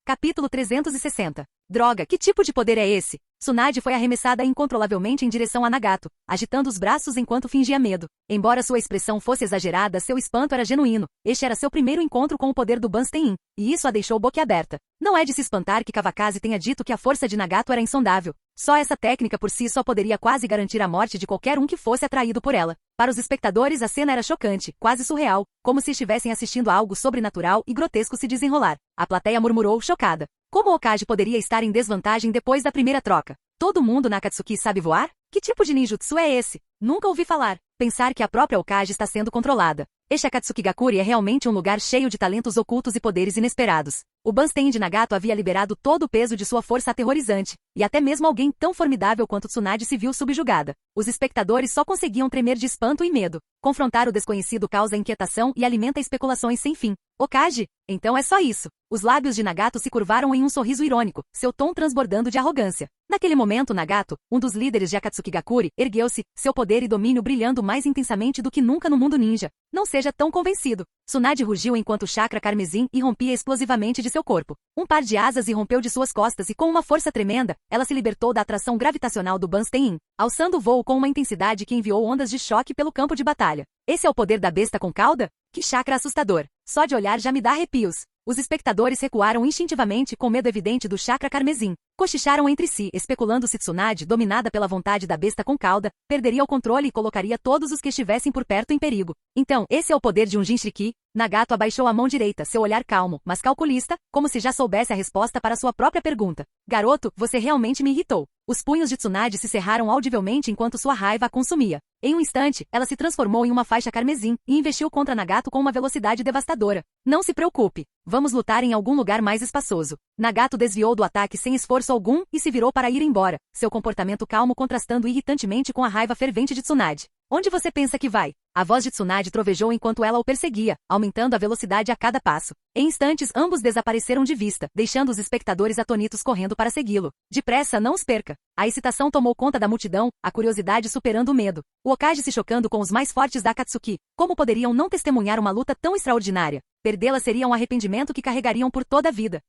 Capítulo 360. Droga, que tipo de poder é esse? Tsunade foi arremessada incontrolavelmente em direção a Nagato, agitando os braços enquanto fingia medo. Embora sua expressão fosse exagerada, seu espanto era genuíno. Este era seu primeiro encontro com o poder do Banstein, e isso a deixou boquiaberta. Não é de se espantar que Kawakaze tenha dito que a força de Nagato era insondável. Só essa técnica por si só poderia quase garantir a morte de qualquer um que fosse atraído por ela. Para os espectadores, a cena era chocante, quase surreal, como se estivessem assistindo a algo sobrenatural e grotesco se desenrolar. A plateia murmurou, chocada. Como o Hokage poderia estar em desvantagem depois da primeira troca? Todo mundo na Akatsuki sabe voar? Que tipo de ninjutsu é esse? Nunca ouvi falar. Pensar que a própria Hokage está sendo controlada. Este Akatsuki Gakuri é realmente um lugar cheio de talentos ocultos e poderes inesperados. O Banstein de Nagato havia liberado todo o peso de sua força aterrorizante, e até mesmo alguém tão formidável quanto Tsunade se viu subjugada. Os espectadores só conseguiam tremer de espanto e medo. Confrontar o desconhecido causa inquietação e alimenta especulações sem fim. Hokage? Então é só isso. Os lábios de Nagato se curvaram em um sorriso irônico, seu tom transbordando de arrogância. Naquele momento, Nagato, um dos líderes de Akatsuki Gakuri, ergueu-se, seu poder e domínio brilhando mais intensamente do que nunca no mundo ninja. Não seja tão convencido. Tsunade rugiu enquanto o chakra carmesim irrompia explosivamente de seu corpo. Um par de asas irrompeu de suas costas e com uma força tremenda, ela se libertou da atração gravitacional do Banstein, alçando o voo com uma intensidade que enviou ondas de choque pelo campo de batalha. Esse é o poder da besta com cauda? Que chakra assustador. Só de olhar já me dá arrepios. Os espectadores recuaram instintivamente com medo evidente do chakra carmesim. Cochicharam entre si, especulando se Tsunade, dominada pela vontade da besta com cauda, perderia o controle e colocaria todos os que estivessem por perto em perigo. Então, esse é o poder de um Jinchuriki? Nagato abaixou a mão direita, seu olhar calmo, mas calculista, como se já soubesse a resposta para sua própria pergunta. Garoto, você realmente me irritou. Os punhos de Tsunade se cerraram audivelmente enquanto sua raiva a consumia. Em um instante, ela se transformou em uma faixa carmesim e investiu contra Nagato com uma velocidade devastadora. Não se preocupe. Vamos lutar em algum lugar mais espaçoso. Nagato desviou do ataque sem esforço algum e se virou para ir embora, seu comportamento calmo contrastando irritantemente com a raiva fervente de Tsunade. Onde você pensa que vai? A voz de Tsunade trovejou enquanto ela o perseguia, aumentando a velocidade a cada passo. Em instantes, ambos desapareceram de vista, deixando os espectadores atônitos correndo para segui-lo. Depressa, não os perca. A excitação tomou conta da multidão, a curiosidade superando o medo. O Hokage se chocando com os mais fortes da Akatsuki. Como poderiam não testemunhar uma luta tão extraordinária? Perdê-la seria um arrependimento que carregariam por toda a vida.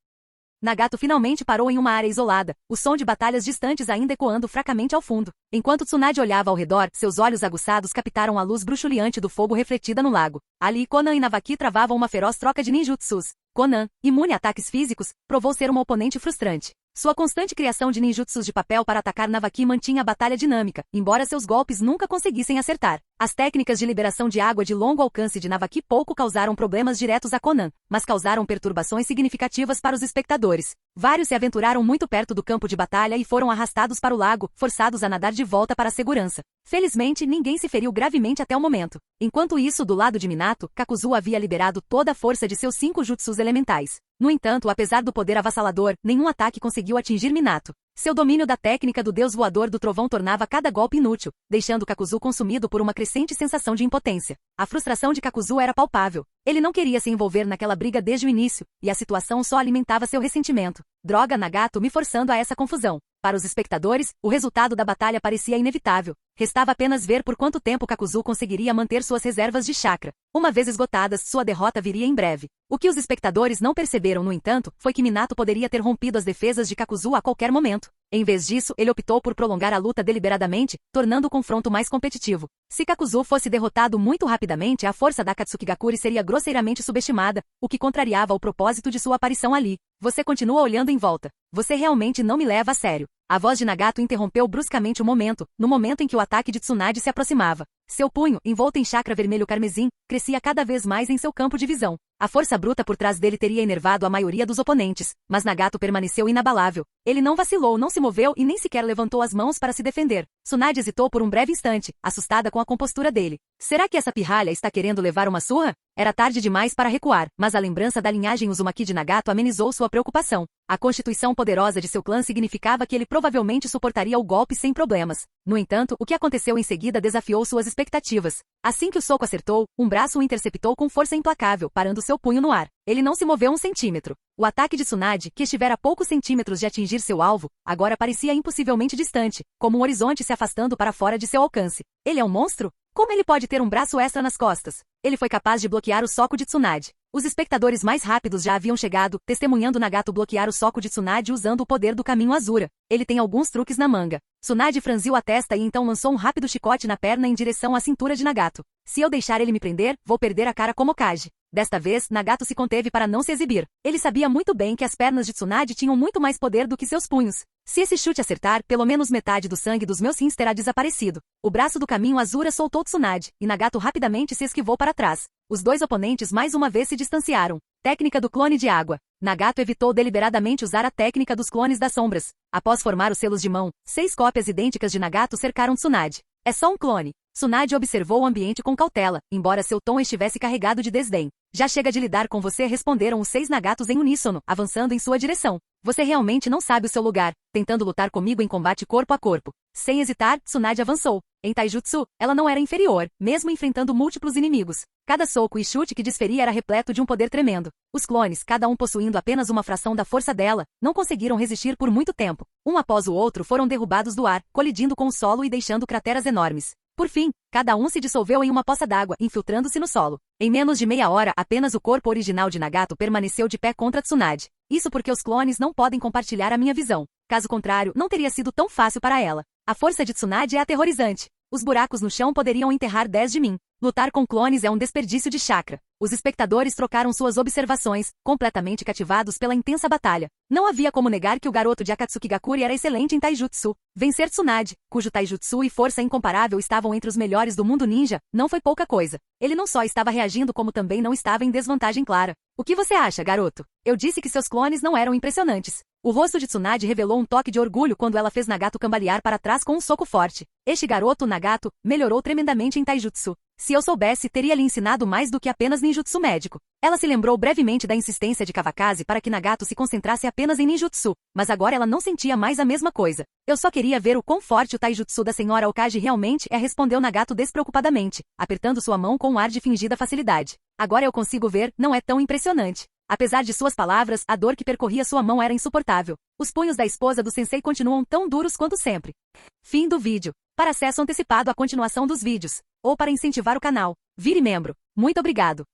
Nagato finalmente parou em uma área isolada, o som de batalhas distantes ainda ecoando fracamente ao fundo. Enquanto Tsunade olhava ao redor, seus olhos aguçados captaram a luz bruxuleante do fogo refletida no lago. Ali, Konan e Navaki travavam uma feroz troca de ninjutsus. Konan, imune a ataques físicos, provou ser uma oponente frustrante. Sua constante criação de ninjutsus de papel para atacar Navaki mantinha a batalha dinâmica, embora seus golpes nunca conseguissem acertar. As técnicas de liberação de água de longo alcance de Navaki pouco causaram problemas diretos a Konan, mas causaram perturbações significativas para os espectadores. Vários se aventuraram muito perto do campo de batalha e foram arrastados para o lago, forçados a nadar de volta para a segurança. Felizmente, ninguém se feriu gravemente até o momento. Enquanto isso, do lado de Minato, Kakuzu havia liberado toda a força de seus 5 jutsus elementais. No entanto, apesar do poder avassalador, nenhum ataque conseguiu atingir Minato. Seu domínio da técnica do deus voador do trovão tornava cada golpe inútil, deixando Kakuzu consumido por uma crescente sensação de impotência. A frustração de Kakuzu era palpável. Ele não queria se envolver naquela briga desde o início, e a situação só alimentava seu ressentimento. Droga, Nagato me forçando a essa confusão. Para os espectadores, o resultado da batalha parecia inevitável. Restava apenas ver por quanto tempo Kakuzu conseguiria manter suas reservas de chakra. Uma vez esgotadas, sua derrota viria em breve. O que os espectadores não perceberam, no entanto, foi que Minato poderia ter rompido as defesas de Kakuzu a qualquer momento. Em vez disso, ele optou por prolongar a luta deliberadamente, tornando o confronto mais competitivo. Se Kakuzu fosse derrotado muito rapidamente, a força da Akatsukigakure seria grosseiramente subestimada, o que contrariava o propósito de sua aparição ali. Você continua olhando em volta. Você realmente não me leva a sério. A voz de Nagato interrompeu bruscamente o momento, no momento em que o ataque de Tsunade se aproximava. Seu punho, envolto em chakra vermelho carmesim, crescia cada vez mais em seu campo de visão. A força bruta por trás dele teria enervado a maioria dos oponentes, mas Nagato permaneceu inabalável. Ele não vacilou, não se moveu e nem sequer levantou as mãos para se defender. Tsunade hesitou por um breve instante, assustada com a compostura dele. Será que essa pirralha está querendo levar uma surra? Era tarde demais para recuar, mas a lembrança da linhagem Uzumaki de Nagato amenizou sua preocupação. A constituição poderosa de seu clã significava que ele provavelmente suportaria o golpe sem problemas. No entanto, o que aconteceu em seguida desafiou suas expectativas. Assim que o soco acertou, um braço o interceptou com força implacável, parando seu punho no ar. Ele não se moveu um centímetro. O ataque de Tsunade, que estivera a poucos centímetros de atingir seu alvo, agora parecia impossivelmente distante, como um horizonte se afastando para fora de seu alcance. Ele é um monstro? Como ele pode ter um braço extra nas costas? Ele foi capaz de bloquear o soco de Tsunade. Os espectadores mais rápidos já haviam chegado, testemunhando Nagato bloquear o soco de Tsunade usando o poder do caminho Azura. Ele tem alguns truques na manga. Tsunade franziu a testa e então lançou um rápido chicote na perna em direção à cintura de Nagato. Se eu deixar ele me prender, vou perder a cara como Hokage. Desta vez, Nagato se conteve para não se exibir. Ele sabia muito bem que as pernas de Tsunade tinham muito mais poder do que seus punhos. Se esse chute acertar, pelo menos metade do sangue dos meus rins terá desaparecido. O braço do caminho Azura soltou Tsunade, e Nagato rapidamente se esquivou para trás. Os dois oponentes mais uma vez se distanciaram. Técnica do clone de água. Nagato evitou deliberadamente usar a técnica dos clones das sombras. Após formar os selos de mão, 6 cópias idênticas de Nagato cercaram Tsunade. É só um clone. Tsunade observou o ambiente com cautela, embora seu tom estivesse carregado de desdém. Já chega de lidar com você, responderam os 6 Nagatos em uníssono, avançando em sua direção. Você realmente não sabe o seu lugar, tentando lutar comigo em combate corpo a corpo. Sem hesitar, Tsunade avançou. Em Taijutsu, ela não era inferior, mesmo enfrentando múltiplos inimigos. Cada soco e chute que desferia era repleto de um poder tremendo. Os clones, cada um possuindo apenas uma fração da força dela, não conseguiram resistir por muito tempo. Um após o outro foram derrubados do ar, colidindo com o solo e deixando crateras enormes. Por fim, cada um se dissolveu em uma poça d'água, infiltrando-se no solo. Em menos de meia hora, apenas o corpo original de Nagato permaneceu de pé contra Tsunade. Isso porque os clones não podem compartilhar a minha visão. Caso contrário, não teria sido tão fácil para ela. A força de Tsunade é aterrorizante. Os buracos no chão poderiam enterrar 10 de mim. Lutar com clones é um desperdício de chakra. Os espectadores trocaram suas observações, completamente cativados pela intensa batalha. Não havia como negar que o garoto de Akatsukigakure era excelente em Taijutsu. Vencer Tsunade, cujo Taijutsu e força incomparável estavam entre os melhores do mundo ninja, não foi pouca coisa. Ele não só estava reagindo como também não estava em desvantagem clara. O que você acha, garoto? Eu disse que seus clones não eram impressionantes. O rosto de Tsunade revelou um toque de orgulho quando ela fez Nagato cambalear para trás com um soco forte. Este garoto, Nagato, melhorou tremendamente em taijutsu. Se eu soubesse, teria lhe ensinado mais do que apenas ninjutsu médico. Ela se lembrou brevemente da insistência de Kawakaze para que Nagato se concentrasse apenas em ninjutsu, mas agora ela não sentia mais a mesma coisa. Eu só queria ver o quão forte o taijutsu da senhora Okage realmente é, respondeu Nagato despreocupadamente, apertando sua mão com um ar de fingida facilidade. Agora eu consigo ver, não é tão impressionante. Apesar de suas palavras, a dor que percorria sua mão era insuportável. Os punhos da esposa do sensei continuam tão duros quanto sempre. Fim do vídeo. Para acesso antecipado à continuação dos vídeos, ou para incentivar o canal, vire membro. Muito obrigado.